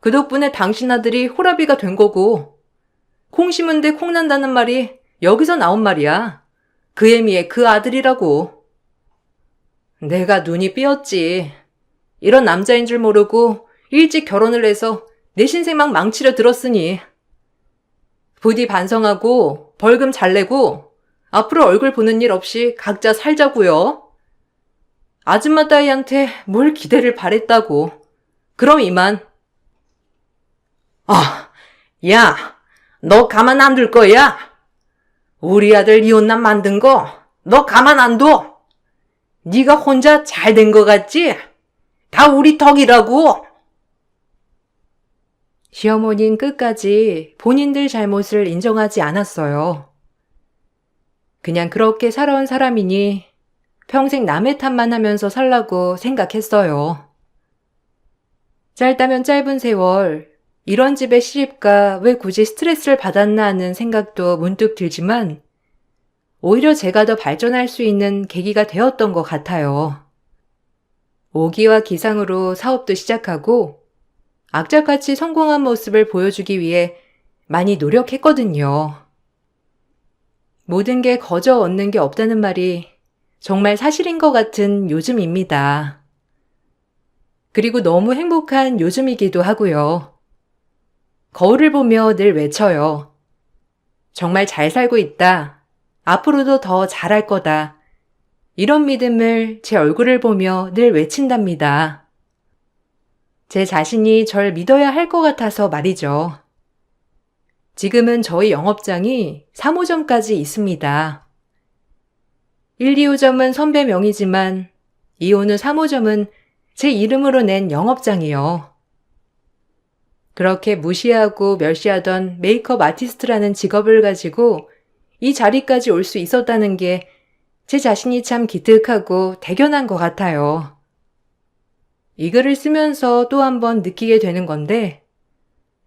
그 덕분에 당신 아들이 호라비가 된 거고 콩 심은데 콩 난다는 말이 여기서 나온 말이야. 그 애미의 그 아들이라고. 내가 눈이 삐었지. 이런 남자인 줄 모르고 일찍 결혼을 해서 내 신생만 망치려 들었으니. 부디 반성하고 벌금 잘 내고 앞으로 얼굴 보는 일 없이 각자 살자고요. 아줌마 따위한테 뭘 기대를 바랬다고. 그럼 이만. 야, 너 가만 안 둘 거야? 우리 아들 이혼남 만든 거 너 가만 안 둬? 네가 혼자 잘 된 거 같지? 다 우리 덕이라고. 시어머니는 끝까지 본인들 잘못을 인정하지 않았어요. 그냥 그렇게 살아온 사람이니 평생 남의 탓만 하면서 살라고 생각했어요. 짧다면 짧은 세월, 이런 집에 시집가 왜 굳이 스트레스를 받았나 하는 생각도 문득 들지만 오히려 제가 더 발전할 수 있는 계기가 되었던 것 같아요. 오기와 기상으로 사업도 시작하고 악착같이 성공한 모습을 보여주기 위해 많이 노력했거든요. 모든 게 거저 얻는 게 없다는 말이 정말 사실인 것 같은 요즘입니다. 그리고 너무 행복한 요즘이기도 하고요. 거울을 보며 늘 외쳐요. 정말 잘 살고 있다. 앞으로도 더 잘할 거다. 이런 믿음을 제 얼굴을 보며 늘 외친답니다. 제 자신이 절 믿어야 할 것 같아서 말이죠. 지금은 저희 영업장이 3호점까지 있습니다. 1, 2호점은 선배 명의지만 2호 후 3호점은 제 이름으로 낸 영업장이요. 그렇게 무시하고 멸시하던 메이크업 아티스트라는 직업을 가지고 이 자리까지 올 수 있었다는 게 제 자신이 참 기특하고 대견한 것 같아요. 이 글을 쓰면서 또 한 번 느끼게 되는 건데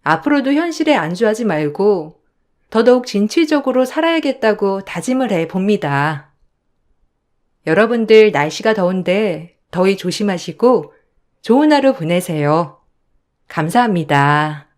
앞으로도 현실에 안주하지 말고 더더욱 진취적으로 살아야겠다고 다짐을 해 봅니다. 여러분들 날씨가 더운데 더위 조심하시고 좋은 하루 보내세요. 감사합니다.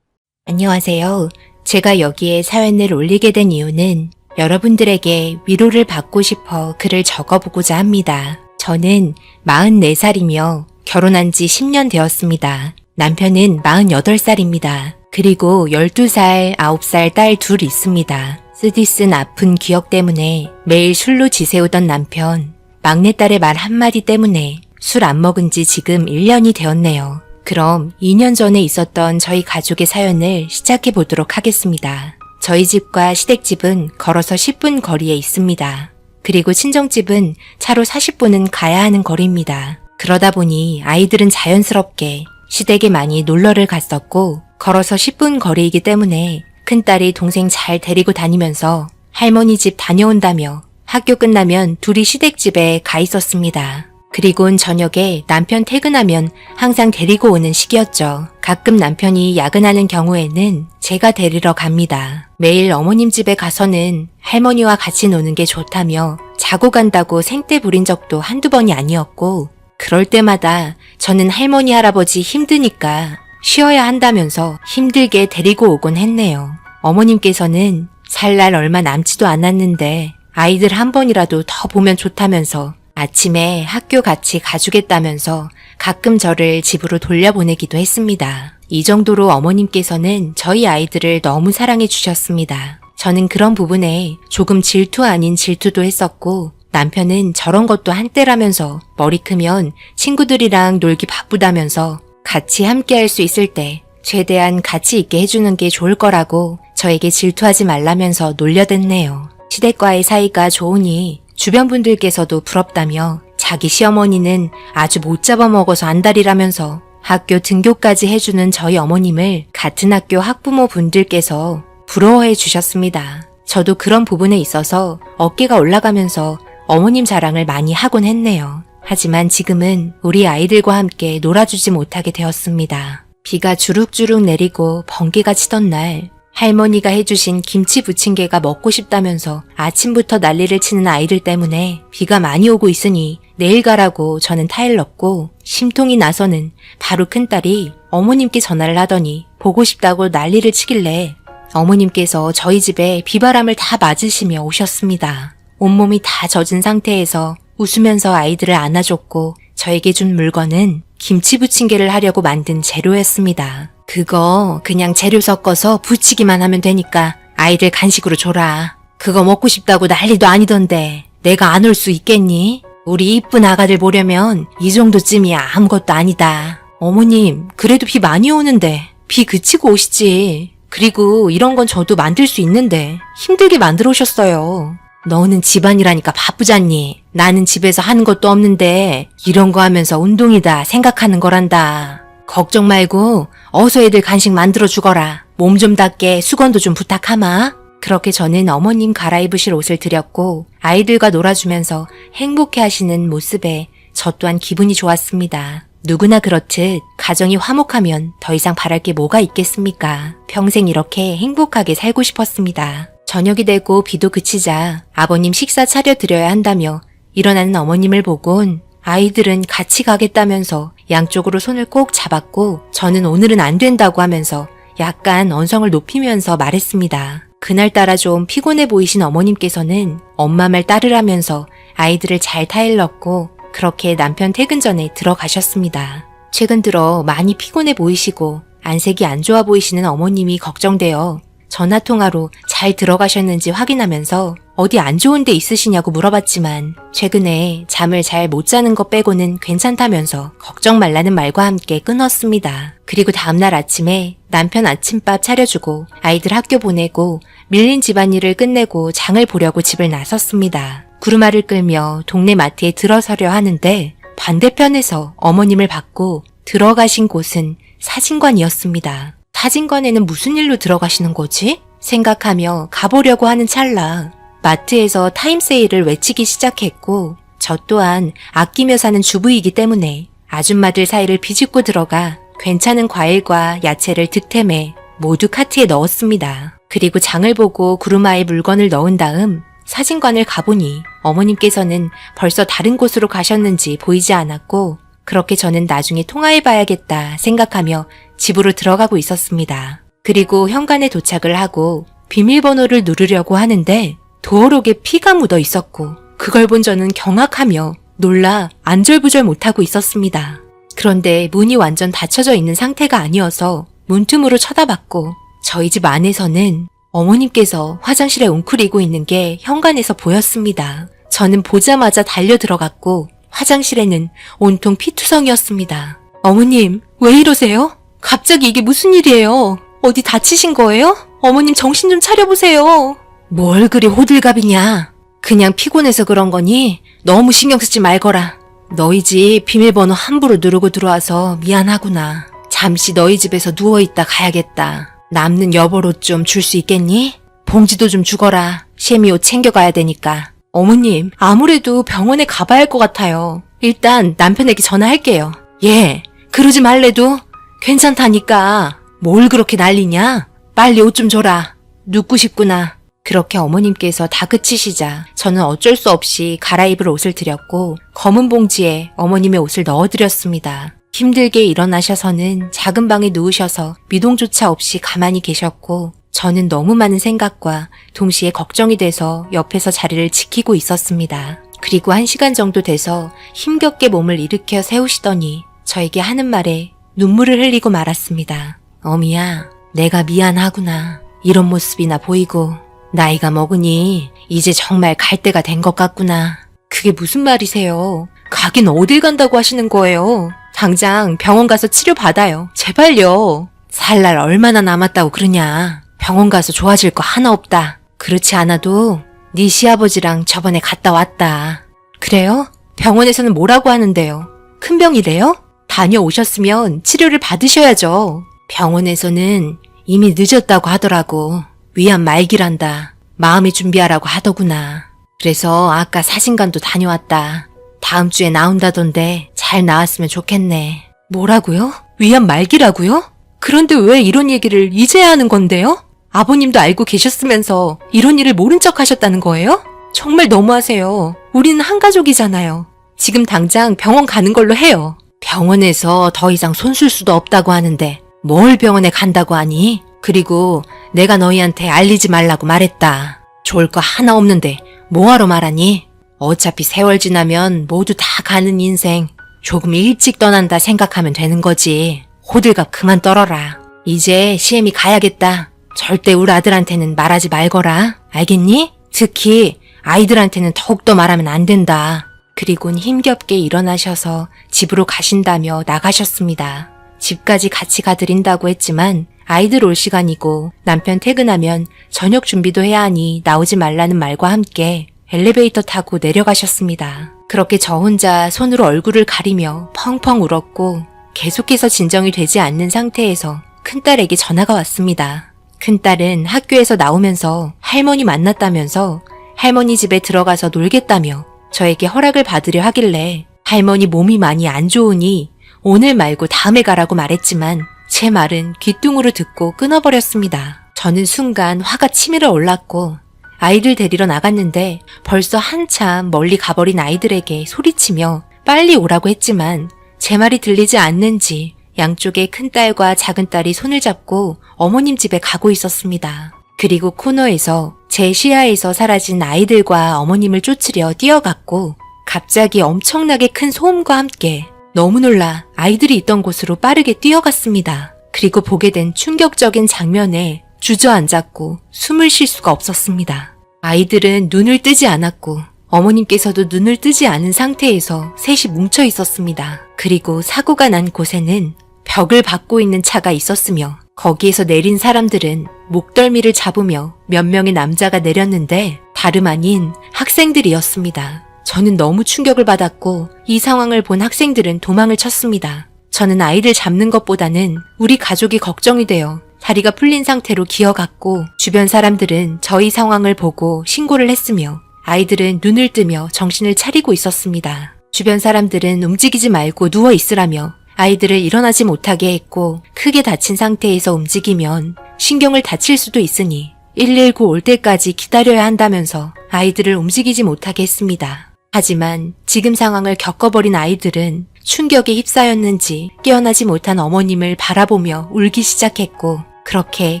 안녕하세요. 제가 여기에 사연을 올리게 된 이유는 여러분들에게 위로를 받고 싶어 글을 적어보고자 합니다. 저는 44살이며 결혼한 지 10년 되었습니다. 남편은 48살입니다. 그리고 12살, 9살 딸 둘 있습니다. 쓰디쓴 아픈 기억 때문에 매일 술로 지새우던 남편, 막내딸의 말 한마디 때문에 술 안 먹은 지 지금 1년이 되었네요. 그럼 2년 전에 있었던 저희 가족의 사연을 시작해 보도록 하겠습니다. 저희 집과 시댁집은 걸어서 10분 거리에 있습니다. 그리고 친정집은 차로 40분은 가야 하는 거리입니다. 그러다 보니 아이들은 자연스럽게 시댁에 많이 놀러를 갔었고 걸어서 10분 거리이기 때문에 큰딸이 동생 잘 데리고 다니면서 할머니 집 다녀온다며 학교 끝나면 둘이 시댁집에 가 있었습니다. 그리곤 저녁에 남편 퇴근하면 항상 데리고 오는 시기였죠. 가끔 남편이 야근하는 경우에는 제가 데리러 갑니다. 매일 어머님 집에 가서는 할머니와 같이 노는 게 좋다며 자고 간다고 생떼 부린 적도 한두 번이 아니었고 그럴 때마다 저는 할머니 할아버지 힘드니까 쉬어야 한다면서 힘들게 데리고 오곤 했네요. 어머님께서는 살 날 얼마 남지도 않았는데 아이들 한 번이라도 더 보면 좋다면서 아침에 학교 같이 가주겠다면서 가끔 저를 집으로 돌려보내기도 했습니다. 이 정도로 어머님께서는 저희 아이들을 너무 사랑해 주셨습니다. 저는 그런 부분에 조금 질투 아닌 질투도 했었고 남편은 저런 것도 한때라면서 머리 크면 친구들이랑 놀기 바쁘다면서 같이 함께 할 수 있을 때 최대한 같이 있게 해주는 게 좋을 거라고 저에게 질투하지 말라면서 놀려댔네요. 시댁과의 사이가 좋으니 주변 분들께서도 부럽다며 자기 시어머니는 아주 못 잡아먹어서 안달이라면서 학교 등교까지 해주는 저희 어머님을 같은 학교 학부모 분들께서 부러워해 주셨습니다. 저도 그런 부분에 있어서 어깨가 올라가면서 어머님 자랑을 많이 하곤 했네요. 하지만 지금은 우리 아이들과 함께 놀아주지 못하게 되었습니다. 비가 주룩주룩 내리고 번개가 치던 날 할머니가 해주신 김치 부침개가 먹고 싶다면서 아침부터 난리를 치는 아이들 때문에 비가 많이 오고 있으니 내일 가라고 저는 타일렀고 심통이 나서는 바로 큰딸이 어머님께 전화를 하더니 보고 싶다고 난리를 치길래 어머님께서 저희 집에 비바람을 다 맞으시며 오셨습니다. 온몸이 다 젖은 상태에서 웃으면서 아이들을 안아줬고 저에게 준 물건은 김치 부침개를 하려고 만든 재료였습니다. 그거 그냥 재료 섞어서 부치기만 하면 되니까 아이들 간식으로 줘라. 그거 먹고 싶다고 난리도 아니던데 내가 안 올 수 있겠니? 우리 이쁜 아가들 보려면 이 정도쯤이야 아무것도 아니다. 어머님 그래도 비 많이 오는데 비 그치고 오시지. 그리고 이런 건 저도 만들 수 있는데 힘들게 만들어 오셨어요. 너는 집안이라니까 바쁘잖니. 나는 집에서 하는 것도 없는데 이런 거 하면서 운동이다 생각하는 거란다. 걱정 말고 어서 애들 간식 만들어 주거라. 몸 좀 닦게 수건도 좀 부탁하마. 그렇게 저는 어머님 갈아입으실 옷을 드렸고 아이들과 놀아주면서 행복해 하시는 모습에 저 또한 기분이 좋았습니다. 누구나 그렇듯 가정이 화목하면 더 이상 바랄 게 뭐가 있겠습니까? 평생 이렇게 행복하게 살고 싶었습니다. 저녁이 되고 비도 그치자 아버님 식사 차려드려야 한다며 일어나는 어머님을 보곤 아이들은 같이 가겠다면서 양쪽으로 손을 꼭 잡았고 저는 오늘은 안 된다고 하면서 약간 언성을 높이면서 말했습니다. 그날따라 좀 피곤해 보이신 어머님께서는 엄마 말 따르라면서 아이들을 잘 타일렀고 그렇게 남편 퇴근 전에 들어가셨습니다. 최근 들어 많이 피곤해 보이시고 안색이 안 좋아 보이시는 어머님이 걱정되어 전화통화로 잘 들어가셨는지 확인하면서 어디 안 좋은 데 있으시냐고 물어봤지만 최근에 잠을 잘 못 자는 것 빼고는 괜찮다면서 걱정 말라는 말과 함께 끊었습니다. 그리고 다음날 아침에 남편 아침밥 차려주고 아이들 학교 보내고 밀린 집안일을 끝내고 장을 보려고 집을 나섰습니다. 구루마를 끌며 동네 마트에 들어서려 하는데 반대편에서 어머님을 받고 들어가신 곳은 사진관이었습니다. 사진관에는 무슨 일로 들어가시는 거지? 생각하며 가보려고 하는 찰나 마트에서 타임세일을 외치기 시작했고 저 또한 아끼며 사는 주부이기 때문에 아줌마들 사이를 비집고 들어가 괜찮은 과일과 야채를 득템해 모두 카트에 넣었습니다. 그리고 장을 보고 구루마에 물건을 넣은 다음 사진관을 가보니 어머님께서는 벌써 다른 곳으로 가셨는지 보이지 않았고 그렇게 저는 나중에 통화해봐야겠다 생각하며 집으로 들어가고 있었습니다. 그리고 현관에 도착을 하고 비밀번호를 누르려고 하는데 도어록에 피가 묻어 있었고 그걸 본 저는 경악하며 놀라 안절부절 못하고 있었습니다. 그런데 문이 완전 닫혀져 있는 상태가 아니어서 문틈으로 쳐다봤고 저희 집 안에서는 어머님께서 화장실에 웅크리고 있는 게 현관에서 보였습니다. 저는 보자마자 달려 들어갔고 화장실에는 온통 피투성이었습니다. 어머님, 왜 이러세요? 갑자기 이게 무슨 일이에요? 어디 다치신 거예요? 어머님 정신 좀 차려보세요. 뭘 그리 호들갑이냐? 그냥 피곤해서 그런 거니 너무 신경 쓰지 말거라. 너희 집 비밀번호 함부로 누르고 들어와서 미안하구나. 잠시 너희 집에서 누워있다 가야겠다. 남는 여벌옷 좀 줄 수 있겠니? 봉지도 좀 주거라. 셰미 옷 챙겨가야 되니까. 어머님, 아무래도 병원에 가봐야 할 것 같아요. 일단 남편에게 전화할게요. 예, 그러지 말래도 괜찮다니까. 뭘 그렇게 난리냐? 빨리 옷 좀 줘라. 눕고 싶구나. 그렇게 어머님께서 다그치시자 저는 어쩔 수 없이 갈아입을 옷을 드렸고 검은 봉지에 어머님의 옷을 넣어드렸습니다. 힘들게 일어나셔서는 작은 방에 누우셔서 미동조차 없이 가만히 계셨고 저는 너무 많은 생각과 동시에 걱정이 돼서 옆에서 자리를 지키고 있었습니다. 그리고 1시간 정도 돼서 힘겹게 몸을 일으켜 세우시더니 저에게 하는 말에 눈물을 흘리고 말았습니다. 어미야, 내가 미안하구나. 이런 모습이나 보이고 나이가 먹으니 이제 정말 갈 때가 된 것 같구나. 그게 무슨 말이세요? 가긴 어딜 간다고 하시는 거예요? 당장 병원 가서 치료받아요. 제발요. 살 날 얼마나 남았다고 그러냐. 병원 가서 좋아질 거 하나 없다. 그렇지 않아도 네 시아버지랑 저번에 갔다 왔다. 그래요? 병원에서는 뭐라고 하는데요? 큰 병이래요? 다녀오셨으면 치료를 받으셔야죠. 병원에서는 이미 늦었다고 하더라고. 위암 말기란다. 마음의 준비하라고 하더구나. 그래서 아까 사진관도 다녀왔다. 다음 주에 나온다던데 잘 나왔으면 좋겠네. 뭐라고요? 위암 말기라고요? 그런데 왜 이런 얘기를 이제야 하는 건데요? 아버님도 알고 계셨으면서 이런 일을 모른 척 하셨다는 거예요? 정말 너무하세요. 우리는 한 가족이잖아요. 지금 당장 병원 가는 걸로 해요. 병원에서 더 이상 손 쓸 수도 없다고 하는데 뭘 병원에 간다고 하니? 그리고 내가 너희한테 알리지 말라고 말했다. 좋을 거 하나 없는데 뭐하러 말하니? 어차피 세월 지나면 모두 다 가는 인생. 조금 일찍 떠난다 생각하면 되는 거지. 호들갑 그만 떨어라. 이제 시엠이 가야겠다. 절대 우리 아들한테는 말하지 말거라. 알겠니? 특히 아이들한테는 더욱더 말하면 안 된다. 그리곤 힘겹게 일어나셔서 집으로 가신다며 나가셨습니다. 집까지 같이 가드린다고 했지만 아이들 올 시간이고 남편 퇴근하면 저녁 준비도 해야 하니 나오지 말라는 말과 함께 엘리베이터 타고 내려가셨습니다. 그렇게 저 혼자 손으로 얼굴을 가리며 펑펑 울었고 계속해서 진정이 되지 않는 상태에서 큰딸에게 전화가 왔습니다. 큰딸은 학교에서 나오면서 할머니 만났다면서 할머니 집에 들어가서 놀겠다며 저에게 허락을 받으려 하길래 할머니 몸이 많이 안 좋으니 오늘 말고 다음에 가라고 말했지만 제 말은 귀뚱으로 듣고 끊어버렸습니다. 저는 순간 화가 치밀어 올랐고 아이들 데리러 나갔는데 벌써 한참 멀리 가버린 아이들에게 소리치며 빨리 오라고 했지만 제 말이 들리지 않는지 양쪽에 큰딸과 작은딸이 손을 잡고 어머님 집에 가고 있었습니다. 그리고 코너에서 제 시야에서 사라진 아이들과 어머님을 쫓으려 뛰어갔고 갑자기 엄청나게 큰 소음과 함께 너무 놀라 아이들이 있던 곳으로 빠르게 뛰어갔습니다. 그리고 보게 된 충격적인 장면에 주저앉았고 숨을 쉴 수가 없었습니다. 아이들은 눈을 뜨지 않았고 어머님께서도 눈을 뜨지 않은 상태에서 셋이 뭉쳐 있었습니다. 그리고 사고가 난 곳에는 벽을 받고 있는 차가 있었으며 거기에서 내린 사람들은 목덜미를 잡으며 몇 명의 남자가 내렸는데 다름 아닌 학생들이었습니다. 저는 너무 충격을 받았고 이 상황을 본 학생들은 도망을 쳤습니다. 저는 아이들 잡는 것보다는 우리 가족이 걱정이 되어 다리가 풀린 상태로 기어갔고 주변 사람들은 저희 상황을 보고 신고를 했으며 아이들은 눈을 뜨며 정신을 차리고 있었습니다. 주변 사람들은 움직이지 말고 누워 있으라며 아이들을 일어나지 못하게 했고 크게 다친 상태에서 움직이면 신경을 다칠 수도 있으니 119 올 때까지 기다려야 한다면서 아이들을 움직이지 못하게 했습니다. 하지만 지금 상황을 겪어버린 아이들은 충격에 휩싸였는지 깨어나지 못한 어머님을 바라보며 울기 시작했고 그렇게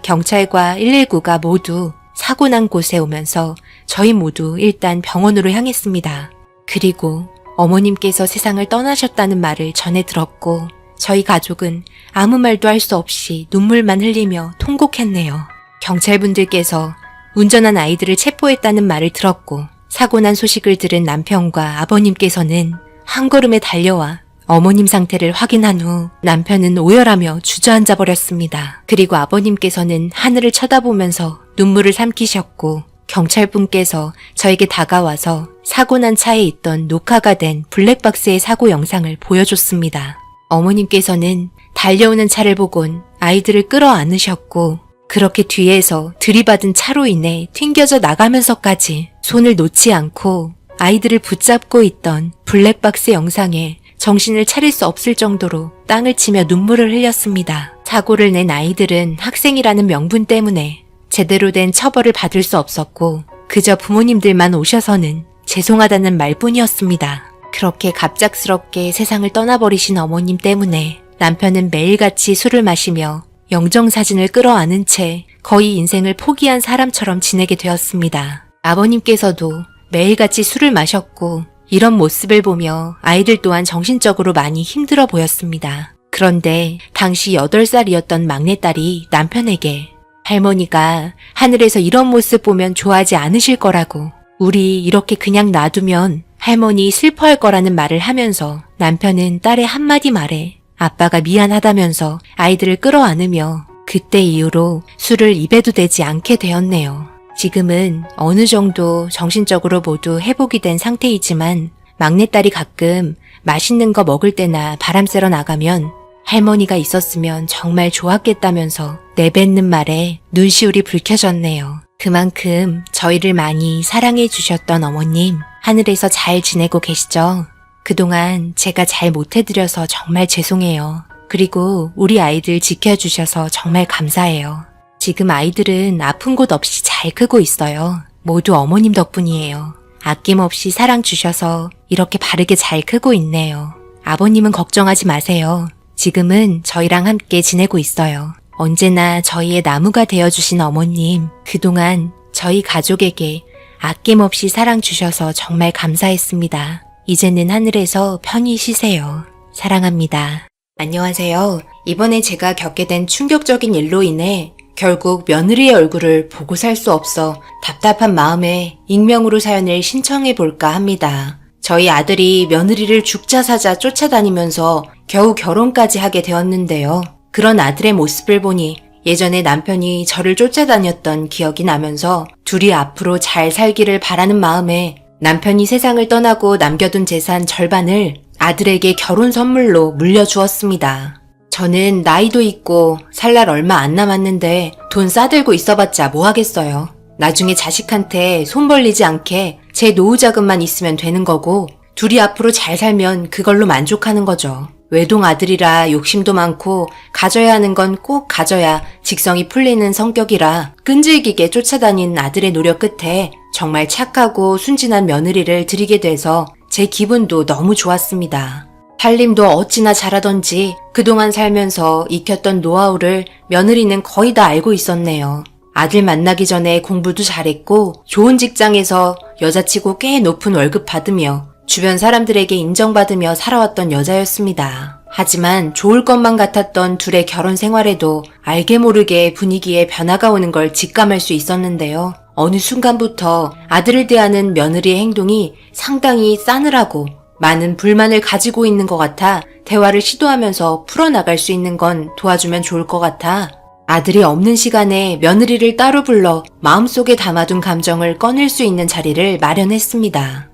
경찰과 119가 모두 사고 난 곳에 오면서 저희 모두 일단 병원으로 향했습니다. 그리고 어머님께서 세상을 떠나셨다는 말을 전해 들었고 저희 가족은 아무 말도 할 수 없이 눈물만 흘리며 통곡했네요. 경찰분들께서 운전한 아이들을 체포했다는 말을 들었고 사고 난 소식을 들은 남편과 아버님께서는 한 걸음에 달려와 어머님 상태를 확인한 후 남편은 오열하며 주저앉아 버렸습니다. 그리고 아버님께서는 하늘을 쳐다보면서 눈물을 삼키셨고 경찰분께서 저에게 다가와서 사고 난 차에 있던 녹화가 된 블랙박스의 사고 영상을 보여줬습니다. 어머님께서는 달려오는 차를 보곤 아이들을 끌어안으셨고 그렇게 뒤에서 들이받은 차로 인해 튕겨져 나가면서까지 손을 놓지 않고 아이들을 붙잡고 있던 블랙박스 영상에 정신을 차릴 수 없을 정도로 땅을 치며 눈물을 흘렸습니다. 사고를 낸 아이들은 학생이라는 명분 때문에 제대로 된 처벌을 받을 수 없었고 그저 부모님들만 오셔서는 죄송하다는 말뿐이었습니다. 그렇게 갑작스럽게 세상을 떠나버리신 어머님 때문에 남편은 매일같이 술을 마시며 영정사진을 끌어안은 채 거의 인생을 포기한 사람처럼 지내게 되었습니다. 아버님께서도 매일같이 술을 마셨고 이런 모습을 보며 아이들 또한 정신적으로 많이 힘들어 보였습니다. 그런데 당시 8살이었던 막내딸이 남편에게 할머니가 하늘에서 이런 모습 보면 좋아하지 않으실 거라고 우리 이렇게 그냥 놔두면 할머니 슬퍼할 거라는 말을 하면서 남편은 딸의 한마디 말에 아빠가 미안하다면서 아이들을 끌어안으며 그때 이후로 술을 입에도 대지 않게 되었네요. 지금은 어느 정도 정신적으로 모두 회복이 된 상태이지만 막내딸이 가끔 맛있는 거 먹을 때나 바람 쐬러 나가면 할머니가 있었으면 정말 좋았겠다면서 내뱉는 말에 눈시울이 붉혀졌네요. 그만큼 저희를 많이 사랑해 주셨던 어머님, 하늘에서 잘 지내고 계시죠? 그동안 제가 잘 못해드려서 정말 죄송해요. 그리고 우리 아이들 지켜주셔서 정말 감사해요. 지금 아이들은 아픈 곳 없이 잘 크고 있어요. 모두 어머님 덕분이에요. 아낌없이 사랑 주셔서 이렇게 바르게 잘 크고 있네요. 아버님은 걱정하지 마세요. 지금은 저희랑 함께 지내고 있어요. 언제나 저희의 나무가 되어주신 어머님, 그동안 저희 가족에게 아낌없이 사랑 주셔서 정말 감사했습니다. 이제는 하늘에서 편히 쉬세요. 사랑합니다. 안녕하세요. 이번에 제가 겪게 된 충격적인 일로 인해 결국 며느리의 얼굴을 보고 살 수 없어 답답한 마음에 익명으로 사연을 신청해 볼까 합니다. 저희 아들이 며느리를 죽자 사자 쫓아다니면서 겨우 결혼까지 하게 되었는데요. 그런 아들의 모습을 보니 예전에 남편이 저를 쫓아다녔던 기억이 나면서 둘이 앞으로 잘 살기를 바라는 마음에 남편이 세상을 떠나고 남겨둔 재산 절반을 아들에게 결혼 선물로 물려주었습니다. 저는 나이도 있고 살 날 얼마 안 남았는데 돈 싸들고 있어봤자 뭐 하겠어요. 나중에 자식한테 손 벌리지 않게 제 노후 자금만 있으면 되는 거고 둘이 앞으로 잘 살면 그걸로 만족하는 거죠. 외동 아들이라 욕심도 많고 가져야 하는 건 꼭 가져야 직성이 풀리는 성격이라 끈질기게 쫓아다닌 아들의 노력 끝에 정말 착하고 순진한 며느리를 들이게 돼서 제 기분도 너무 좋았습니다. 살림도 어찌나 잘하던지 그동안 살면서 익혔던 노하우를 며느리는 거의 다 알고 있었네요. 아들 만나기 전에 공부도 잘했고 좋은 직장에서 여자치고 꽤 높은 월급 받으며 주변 사람들에게 인정받으며 살아왔던 여자였습니다. 하지만 좋을 것만 같았던 둘의 결혼 생활에도 알게 모르게 분위기에 변화가 오는 걸 직감할 수 있었는데요. 어느 순간부터 아들을 대하는 며느리의 행동이 상당히 싸늘하고 많은 불만을 가지고 있는 것 같아 대화를 시도하면서 풀어나갈 수 있는 건 도와주면 좋을 것 같아 아들이 없는 시간에 며느리를 따로 불러 마음속에 담아둔 감정을 꺼낼 수 있는 자리를 마련했습니다.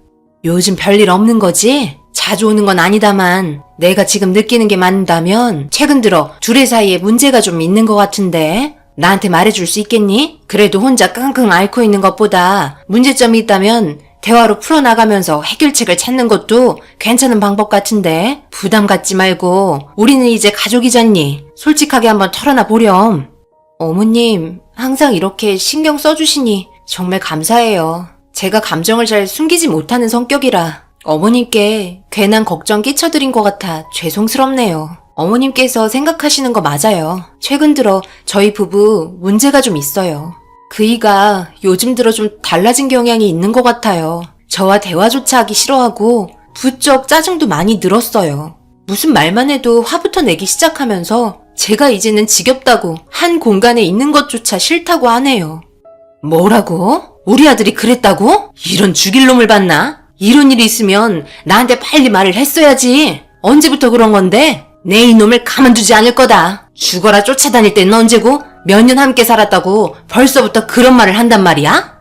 요즘 별일 없는 거지? 자주 오는 건 아니다만 내가 지금 느끼는 게 맞다면 최근 들어 둘의 사이에 문제가 좀 있는 것 같은데 나한테 말해줄 수 있겠니? 그래도 혼자 끙끙 앓고 있는 것보다 문제점이 있다면 대화로 풀어나가면서 해결책을 찾는 것도 괜찮은 방법 같은데 부담 갖지 말고 우리는 이제 가족이잖니. 솔직하게 한번 털어놔 보렴. 어머님, 항상 이렇게 신경 써주시니 정말 감사해요. 제가 감정을 잘 숨기지 못하는 성격이라 어머님께 괜한 걱정 끼쳐드린 것 같아 죄송스럽네요. 어머님께서 생각하시는 거 맞아요. 최근 들어 저희 부부 문제가 좀 있어요. 그이가 요즘 들어 좀 달라진 경향이 있는 것 같아요. 저와 대화조차 하기 싫어하고 부쩍 짜증도 많이 늘었어요. 무슨 말만 해도 화부터 내기 시작하면서 제가 이제는 지겹다고 한 공간에 있는 것조차 싫다고 하네요. 뭐라고? 우리 아들이 그랬다고? 이런 죽일 놈을 봤나? 이런 일이 있으면 나한테 빨리 말을 했어야지. 언제부터 그런 건데? 내 이놈을 가만두지 않을 거다. 죽어라 쫓아다닐 때는 언제고? 몇 년 함께 살았다고 벌써부터 그런 말을 한단 말이야?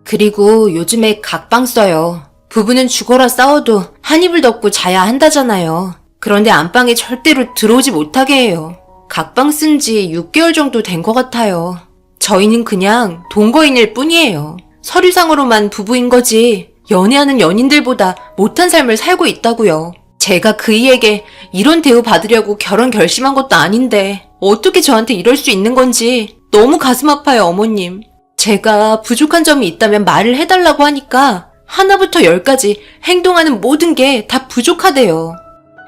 그리고 요즘에 각방 써요. 부부는 죽어라 싸워도 한 이불 덮고 자야 한다잖아요. 그런데 안방에 절대로 들어오지 못하게 해요. 각방 쓴 지 6개월 정도 된 것 같아요. 저희는 그냥 동거인일 뿐이에요. 서류상으로만 부부인 거지 연애하는 연인들보다 못한 삶을 살고 있다고요. 제가 그이에게 이런 대우 받으려고 결혼 결심한 것도 아닌데 어떻게 저한테 이럴 수 있는 건지 너무 가슴 아파요, 어머님. 제가 부족한 점이 있다면 말을 해달라고 하니까 하나부터 열까지 행동하는 모든 게 다 부족하대요.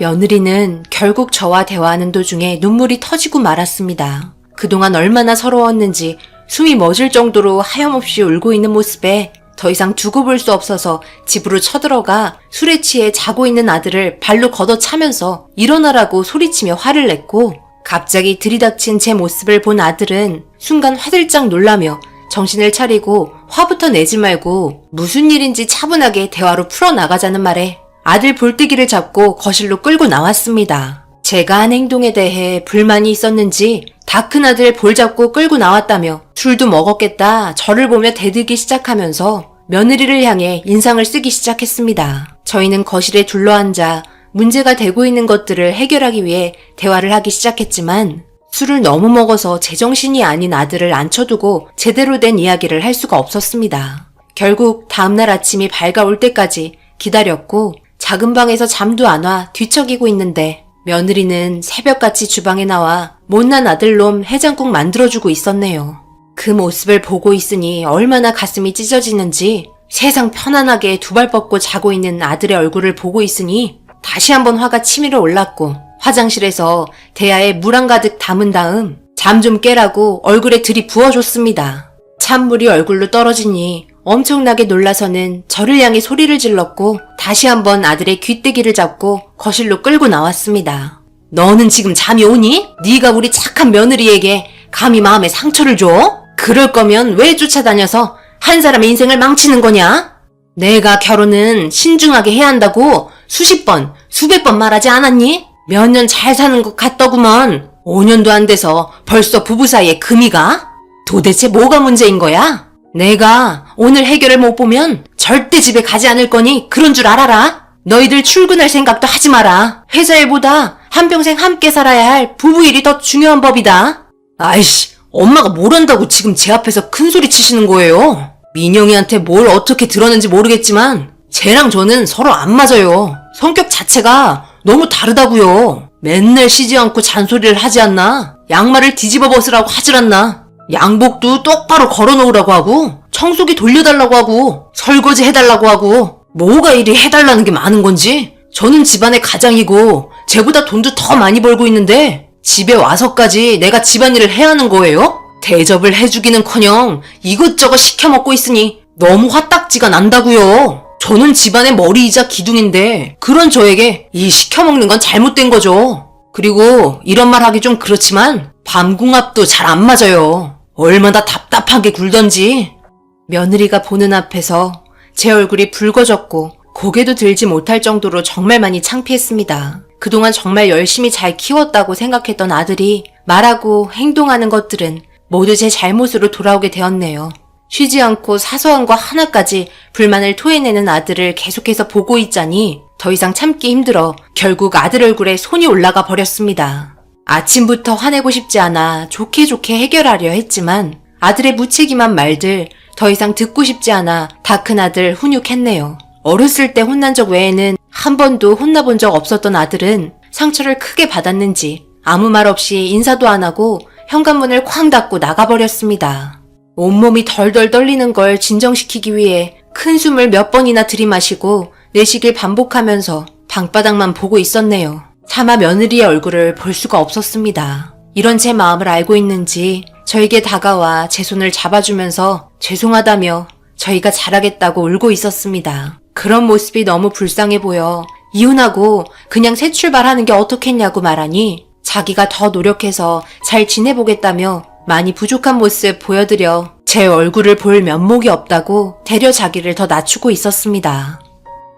며느리는 결국 저와 대화하는 도중에 눈물이 터지고 말았습니다. 그동안 얼마나 서러웠는지 숨이 멎을 정도로 하염없이 울고 있는 모습에 더 이상 두고 볼 수 없어서 집으로 쳐들어가 술에 취해 자고 있는 아들을 발로 걷어차면서 일어나라고 소리치며 화를 냈고 갑자기 들이닥친 제 모습을 본 아들은 순간 화들짝 놀라며 정신을 차리고 화부터 내지 말고 무슨 일인지 차분하게 대화로 풀어나가자는 말에 아들 볼뜨기를 잡고 거실로 끌고 나왔습니다. 제가 한 행동에 대해 불만이 있었는지 다 큰 아들 볼 잡고 끌고 나왔다며 술도 먹었겠다 저를 보며 대들기 시작하면서 며느리를 향해 인상을 쓰기 시작했습니다. 저희는 거실에 둘러앉아 문제가 되고 있는 것들을 해결하기 위해 대화를 하기 시작했지만 술을 너무 먹어서 제정신이 아닌 아들을 앉혀두고 제대로 된 이야기를 할 수가 없었습니다. 결국 다음날 아침이 밝아올 때까지 기다렸고 작은 방에서 잠도 안 와 뒤척이고 있는데 며느리는 새벽같이 주방에 나와 못난 아들놈 해장국 만들어주고 있었네요. 그 모습을 보고 있으니 얼마나 가슴이 찢어지는지 세상 편안하게 두 발 뻗고 자고 있는 아들의 얼굴을 보고 있으니 다시 한번 화가 치밀어 올랐고 화장실에서 대야에 물 한 가득 담은 다음 잠 좀 깨라고 얼굴에 들이부어줬습니다. 찬물이 얼굴로 떨어지니 엄청나게 놀라서는 저를 향해 소리를 질렀고 다시 한번 아들의 귀때기를 잡고 거실로 끌고 나왔습니다. 너는 지금 잠이 오니? 네가 우리 착한 며느리에게 감히 마음에 상처를 줘? 그럴 거면 왜 쫓아다녀서 한 사람의 인생을 망치는 거냐? 내가 결혼은 신중하게 해야 한다고 수십 번, 수백 번 말하지 않았니? 몇 년 잘 사는 것 같더구먼. 5년도 안 돼서 벌써 부부 사이에 금이가? 도대체 뭐가 문제인 거야? 내가 오늘 해결을 못 보면 절대 집에 가지 않을 거니 그런 줄 알아라. 너희들 출근할 생각도 하지 마라. 회사 일보다 한평생 함께 살아야 할 부부 일이 더 중요한 법이다. 아이씨, 엄마가 뭘 한다고 지금 제 앞에서 큰 소리 치시는 거예요? 민영이한테 뭘 어떻게 들었는지 모르겠지만 쟤랑 저는 서로 안 맞아요. 성격 자체가 너무 다르다고요. 맨날 쉬지 않고 잔소리를 하지 않나? 양말을 뒤집어 벗으라고 하질 않나? 양복도 똑바로 걸어놓으라고 하고, 청소기 돌려달라고 하고, 설거지 해달라고 하고, 뭐가 이리 해달라는 게 많은 건지? 저는 집안의 가장이고, 쟤보다 돈도 더 많이 벌고 있는데, 집에 와서까지 내가 집안일을 해야 하는 거예요? 대접을 해주기는커녕 이것저것 시켜먹고 있으니 너무 화딱지가 난다고요. 저는 집안의 머리이자 기둥인데 그런 저에게 이 시켜먹는 건 잘못된 거죠. 그리고 이런 말 하기 좀 그렇지만 밤궁합도 잘 안 맞아요. 얼마나 답답하게 굴던지. 며느리가 보는 앞에서 제 얼굴이 붉어졌고 고개도 들지 못할 정도로 정말 많이 창피했습니다. 그동안 정말 열심히 잘 키웠다고 생각했던 아들이 말하고 행동하는 것들은 모두 제 잘못으로 돌아오게 되었네요. 쉬지 않고 사소한 거 하나까지 불만을 토해내는 아들을 계속해서 보고 있자니 더 이상 참기 힘들어 결국 아들 얼굴에 손이 올라가 버렸습니다. 아침부터 화내고 싶지 않아 좋게 해결하려 했지만 아들의 무책임한 말들 더 이상 듣고 싶지 않아 다 큰 아들 훈육했네요. 어렸을 때 혼난 적 외에는 한 번도 혼나본 적 없었던 아들은 상처를 크게 받았는지 아무 말 없이 인사도 안 하고 현관문을 쾅 닫고 나가버렸습니다. 온몸이 덜덜 떨리는 걸 진정시키기 위해 큰 숨을 몇 번이나 들이마시고 내쉬길 반복하면서 방바닥만 보고 있었네요. 차마 며느리의 얼굴을 볼 수가 없었습니다. 이런 제 마음을 알고 있는지 저에게 다가와 제 손을 잡아주면서 죄송하다며 저희가 잘하겠다고 울고 있었습니다. 그런 모습이 너무 불쌍해 보여 이혼하고 그냥 새 출발하는 게 어떻겠냐고 말하니 자기가 더 노력해서 잘 지내보겠다며 많이 부족한 모습 보여드려 제 얼굴을 볼 면목이 없다고 되려 자기를 더 낮추고 있었습니다.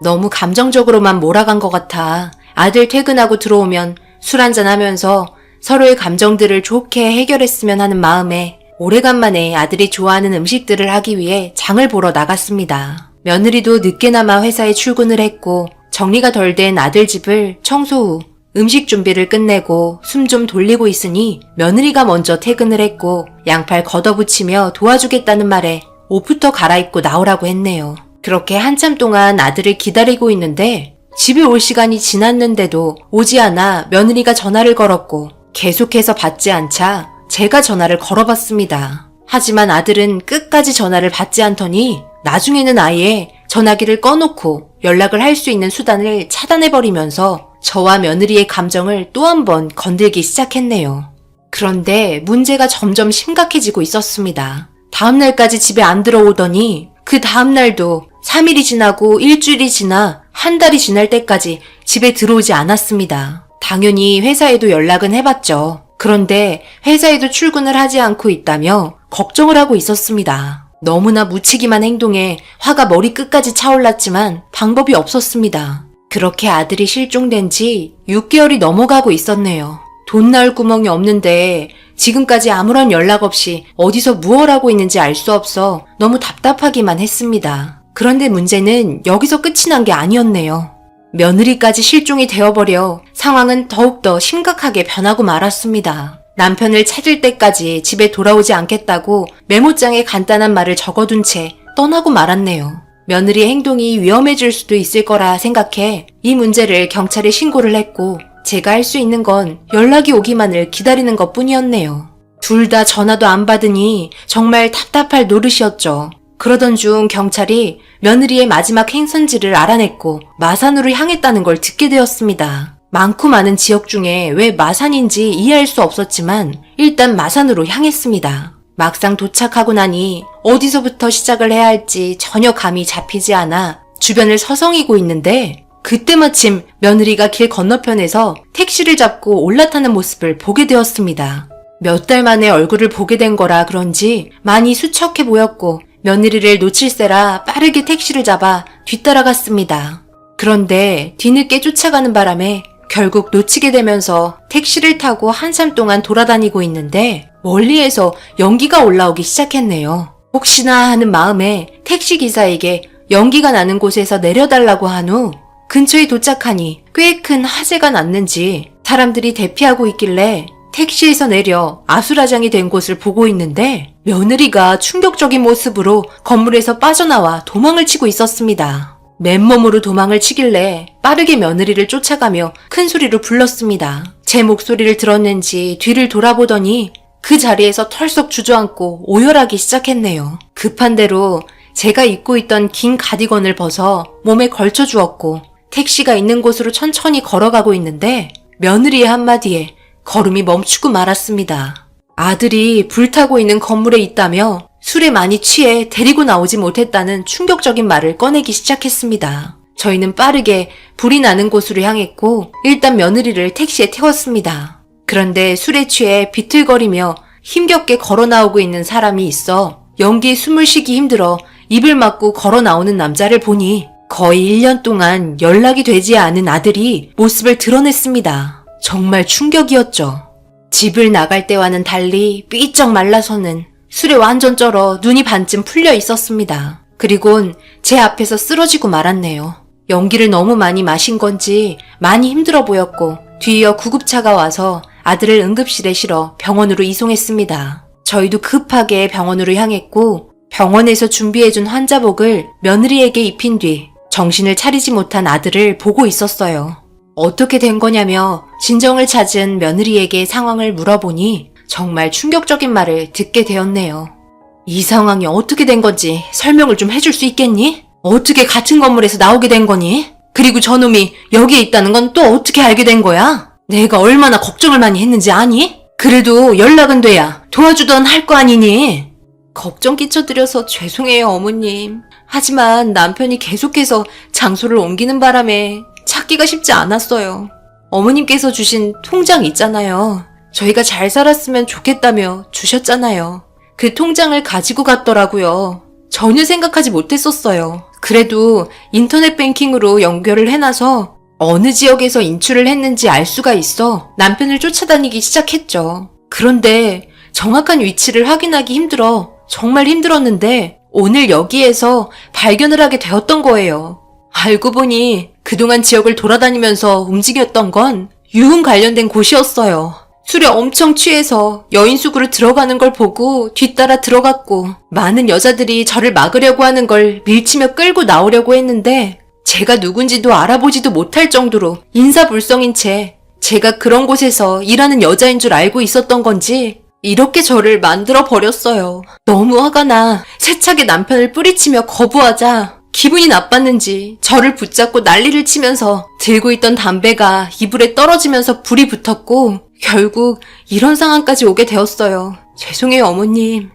너무 감정적으로만 몰아간 것 같아 아들 퇴근하고 들어오면 술 한잔 하면서 서로의 감정들을 좋게 해결했으면 하는 마음에 오래간만에 아들이 좋아하는 음식들을 하기 위해 장을 보러 나갔습니다. 며느리도 늦게나마 회사에 출근을 했고 정리가 덜 된 아들 집을 청소 후 음식 준비를 끝내고 숨 좀 돌리고 있으니 며느리가 먼저 퇴근을 했고 양팔 걷어붙이며 도와주겠다는 말에 옷부터 갈아입고 나오라고 했네요. 그렇게 한참 동안 아들을 기다리고 있는데 집에 올 시간이 지났는데도 오지 않아 며느리가 전화를 걸었고 계속해서 받지 않자 제가 전화를 걸어봤습니다. 하지만 아들은 끝까지 전화를 받지 않더니 나중에는 아예 전화기를 꺼놓고 연락을 할 수 있는 수단을 차단해버리면서 저와 며느리의 감정을 또 한 번 건들기 시작했네요. 그런데 문제가 점점 심각해지고 있었습니다. 다음날까지 집에 안 들어오더니 그 다음날도 3일이 지나고 일주일이 지나 한 달이 지날 때까지 집에 들어오지 않았습니다. 당연히 회사에도 연락은 해봤죠. 그런데 회사에도 출근을 하지 않고 있다며 걱정을 하고 있었습니다. 너무나 무책임한 행동에 화가 머리끝까지 차올랐지만 방법이 없었습니다. 그렇게 아들이 실종된 지 6개월이 넘어가고 있었네요. 돈 나올 구멍이 없는데 지금까지 아무런 연락 없이 어디서 무얼 하고 있는지 알 수 없어 너무 답답하기만 했습니다. 그런데 문제는 여기서 끝이 난 게 아니었네요. 며느리까지 실종이 되어버려 상황은 더욱더 심각하게 변하고 말았습니다. 남편을 찾을 때까지 집에 돌아오지 않겠다고 메모장에 간단한 말을 적어둔 채 떠나고 말았네요. 며느리의 행동이 위험해질 수도 있을 거라 생각해 이 문제를 경찰에 신고를 했고 제가 할 수 있는 건 연락이 오기만을 기다리는 것뿐이었네요. 둘 다 전화도 안 받으니 정말 답답할 노릇이었죠. 그러던 중 경찰이 며느리의 마지막 행선지를 알아냈고 마산으로 향했다는 걸 듣게 되었습니다. 많고 많은 지역 중에 왜 마산인지 이해할 수 없었지만 일단 마산으로 향했습니다. 막상 도착하고 나니 어디서부터 시작을 해야 할지 전혀 감이 잡히지 않아 주변을 서성이고 있는데 그때 마침 며느리가 길 건너편에서 택시를 잡고 올라타는 모습을 보게 되었습니다. 몇 달 만에 얼굴을 보게 된 거라 그런지 많이 수척해 보였고 며느리를 놓칠세라 빠르게 택시를 잡아 뒤따라갔습니다. 그런데 뒤늦게 쫓아가는 바람에 결국 놓치게 되면서 택시를 타고 한참 동안 돌아다니고 있는데 멀리에서 연기가 올라오기 시작했네요. 혹시나 하는 마음에 택시기사에게 연기가 나는 곳에서 내려달라고 한 후 근처에 도착하니 꽤 큰 화재가 났는지 사람들이 대피하고 있길래 택시에서 내려 아수라장이 된 곳을 보고 있는데 며느리가 충격적인 모습으로 건물에서 빠져나와 도망을 치고 있었습니다. 맨몸으로 도망을 치길래 빠르게 며느리를 쫓아가며 큰 소리로 불렀습니다. 제 목소리를 들었는지 뒤를 돌아보더니 그 자리에서 털썩 주저앉고 오열하기 시작했네요. 급한 대로 제가 입고 있던 긴 가디건을 벗어 몸에 걸쳐 주었고 택시가 있는 곳으로 천천히 걸어가고 있는데 며느리의 한마디에 걸음이 멈추고 말았습니다. 아들이 불타고 있는 건물에 있다며 술에 많이 취해 데리고 나오지 못했다는 충격적인 말을 꺼내기 시작했습니다. 저희는 빠르게 불이 나는 곳으로 향했고 일단 며느리를 택시에 태웠습니다. 그런데 술에 취해 비틀거리며 힘겹게 걸어 나오고 있는 사람이 있어 연기에 숨을 쉬기 힘들어 입을 막고 걸어 나오는 남자를 보니 거의 1년 동안 연락이 되지 않은 아들이 모습을 드러냈습니다. 정말 충격이었죠. 집을 나갈 때와는 달리 삐쩍 말라서는 술에 완전 쩔어 눈이 반쯤 풀려 있었습니다. 그리곤 제 앞에서 쓰러지고 말았네요. 연기를 너무 많이 마신 건지 많이 힘들어 보였고 뒤이어 구급차가 와서 아들을 응급실에 실어 병원으로 이송했습니다. 저희도 급하게 병원으로 향했고 병원에서 준비해준 환자복을 며느리에게 입힌 뒤 정신을 차리지 못한 아들을 보고 있었어요. 어떻게 된 거냐며 진정을 찾은 며느리에게 상황을 물어보니 정말 충격적인 말을 듣게 되었네요. 이 상황이 어떻게 된 건지 설명을 좀 해줄 수 있겠니? 어떻게 같은 건물에서 나오게 된 거니? 그리고 저놈이 여기에 있다는 건 또 어떻게 알게 된 거야? 내가 얼마나 걱정을 많이 했는지 아니? 그래도 연락은 돼야 도와주던 할 거 아니니? 걱정 끼쳐드려서 죄송해요, 어머님. 하지만 남편이 계속해서 장소를 옮기는 바람에 찾기가 쉽지 않았어요. 어머님께서 주신 통장 있잖아요. 저희가 잘 살았으면 좋겠다며 주셨잖아요. 그 통장을 가지고 갔더라고요. 전혀 생각하지 못했었어요. 그래도 인터넷 뱅킹으로 연결을 해놔서 어느 지역에서 인출을 했는지 알 수가 있어 남편을 쫓아다니기 시작했죠. 그런데 정확한 위치를 확인하기 힘들어 정말 힘들었는데 오늘 여기에서 발견을 하게 되었던 거예요. 알고 보니 그동안 지역을 돌아다니면서 움직였던 건 유흥 관련된 곳이었어요. 술에 엄청 취해서 여인숙으로 들어가는 걸 보고 뒤따라 들어갔고 많은 여자들이 저를 막으려고 하는 걸 밀치며 끌고 나오려고 했는데 제가 누군지도 알아보지도 못할 정도로 인사불성인 채 제가 그런 곳에서 일하는 여자인 줄 알고 있었던 건지 이렇게 저를 만들어 버렸어요. 너무 화가 나 세차게 남편을 뿌리치며 거부하자 기분이 나빴는지 저를 붙잡고 난리를 치면서 들고 있던 담배가 이불에 떨어지면서 불이 붙었고 결국 이런 상황까지 오게 되었어요. 죄송해요, 어머님.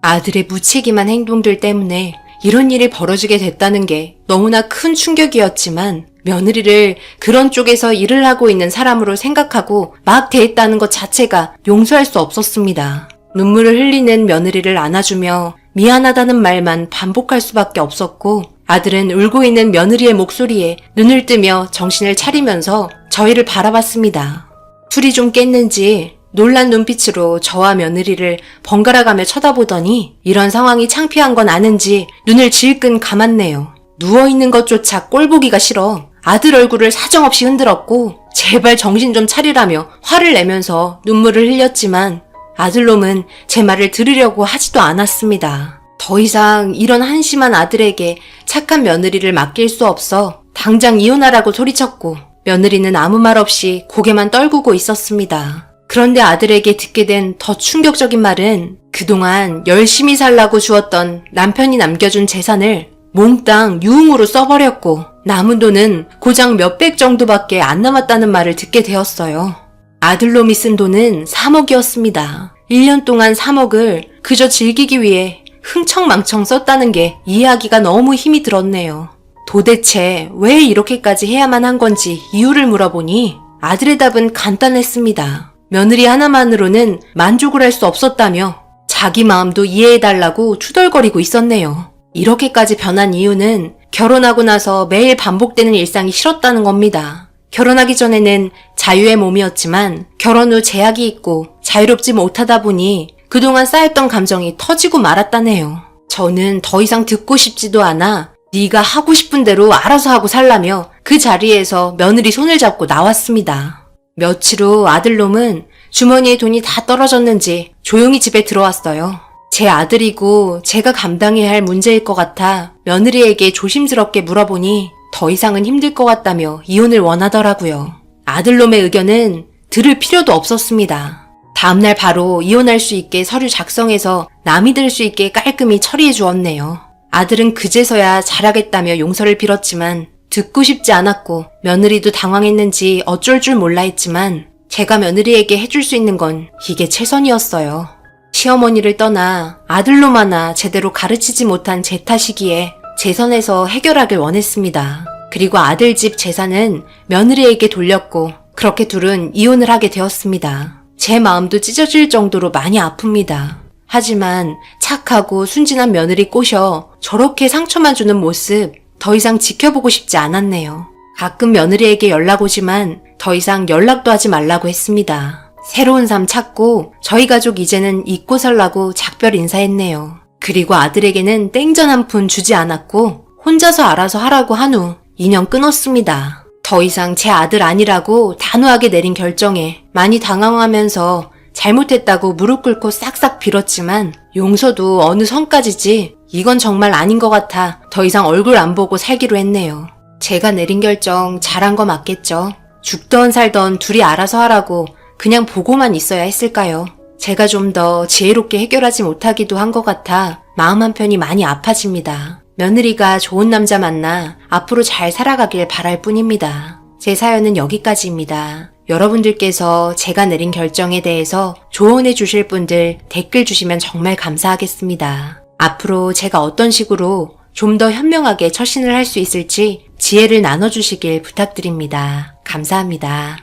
아들의 무책임한 행동들 때문에 이런 일이 벌어지게 됐다는 게 너무나 큰 충격이었지만 며느리를 그런 쪽에서 일을 하고 있는 사람으로 생각하고 막 대했다는 것 자체가 용서할 수 없었습니다. 눈물을 흘리는 며느리를 안아주며 미안하다는 말만 반복할 수밖에 없었고 아들은 울고 있는 며느리의 목소리에 눈을 뜨며 정신을 차리면서 저희를 바라봤습니다. 술이 좀 깼는지 놀란 눈빛으로 저와 며느리를 번갈아가며 쳐다보더니 이런 상황이 창피한 건 아는지 눈을 질끈 감았네요. 누워있는 것조차 꼴보기가 싫어 아들 얼굴을 사정없이 흔들었고 제발 정신 좀 차리라며 화를 내면서 눈물을 흘렸지만 아들놈은 제 말을 들으려고 하지도 않았습니다. 더 이상 이런 한심한 아들에게 착한 며느리를 맡길 수 없어 당장 이혼하라고 소리쳤고 며느리는 아무 말 없이 고개만 떨구고 있었습니다. 그런데 아들에게 듣게 된 더 충격적인 말은 그동안 열심히 살라고 주었던 남편이 남겨준 재산을 몽땅 유흥으로 써버렸고 남은 돈은 고작 몇백 정도밖에 안 남았다는 말을 듣게 되었어요. 아들놈이 쓴 돈은 3억이었습니다. 1년 동안 3억을 그저 즐기기 위해 흥청망청 썼다는 게 이해하기가 너무 힘이 들었네요. 도대체 왜 이렇게까지 해야만 한 건지 이유를 물어보니 아들의 답은 간단했습니다. 며느리 하나만으로는 만족을 할 수 없었다며 자기 마음도 이해해달라고 투덜거리고 있었네요. 이렇게까지 변한 이유는 결혼하고 나서 매일 반복되는 일상이 싫었다는 겁니다. 결혼하기 전에는 자유의 몸이었지만 결혼 후 제약이 있고 자유롭지 못하다 보니 그동안 쌓였던 감정이 터지고 말았다네요. 저는 더 이상 듣고 싶지도 않아 네가 하고 싶은 대로 알아서 하고 살라며 그 자리에서 며느리 손을 잡고 나왔습니다. 며칠 후 아들놈은 주머니에 돈이 다 떨어졌는지 조용히 집에 들어왔어요. 제 아들이고 제가 감당해야 할 문제일 것 같아 며느리에게 조심스럽게 물어보니 더 이상은 힘들 것 같다며 이혼을 원하더라고요. 아들놈의 의견은 들을 필요도 없었습니다. 다음날 바로 이혼할 수 있게 서류 작성해서 남이 들 수 있게 깔끔히 처리해 주었네요. 아들은 그제서야 잘하겠다며 용서를 빌었지만 듣고 싶지 않았고 며느리도 당황했는지 어쩔 줄 몰라 했지만 제가 며느리에게 해줄 수 있는 건 이게 최선이었어요. 시어머니를 떠나 아들로마나 제대로 가르치지 못한 제 탓이기에 제 선에서 해결하길 원했습니다. 그리고 아들 집 재산은 며느리에게 돌렸고 그렇게 둘은 이혼을 하게 되었습니다. 제 마음도 찢어질 정도로 많이 아픕니다. 하지만 착하고 순진한 며느리 꼬셔 저렇게 상처만 주는 모습 더 이상 지켜보고 싶지 않았네요. 가끔 며느리에게 연락 오지만 더 이상 연락도 하지 말라고 했습니다. 새로운 삶 찾고 저희 가족 이제는 잊고 살라고 작별 인사했네요. 그리고 아들에게는 땡전 한 푼 주지 않았고 혼자서 알아서 하라고 한 후 인연 끊었습니다. 더 이상 제 아들 아니라고 단호하게 내린 결정에 많이 당황하면서 잘못했다고 무릎 꿇고 싹싹 빌었지만 용서도 어느 선까지지 이건 정말 아닌 것 같아 더 이상 얼굴 안 보고 살기로 했네요. 제가 내린 결정 잘한 거 맞겠죠? 죽던 살던 둘이 알아서 하라고 그냥 보고만 있어야 했을까요? 제가 좀 더 지혜롭게 해결하지 못하기도 한 것 같아 마음 한편이 많이 아파집니다. 며느리가 좋은 남자 만나 앞으로 잘 살아가길 바랄 뿐입니다. 제 사연은 여기까지입니다. 여러분들께서 제가 내린 결정에 대해서 조언해 주실 분들 댓글 주시면 정말 감사하겠습니다. 앞으로 제가 어떤 식으로 좀 더 현명하게 처신을 할 수 있을지 지혜를 나눠주시길 부탁드립니다. 감사합니다.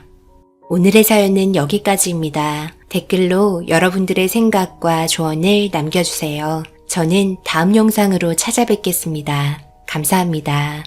오늘의 사연은 여기까지입니다. 댓글로 여러분들의 생각과 조언을 남겨주세요. 저는 다음 영상으로 찾아뵙겠습니다. 감사합니다.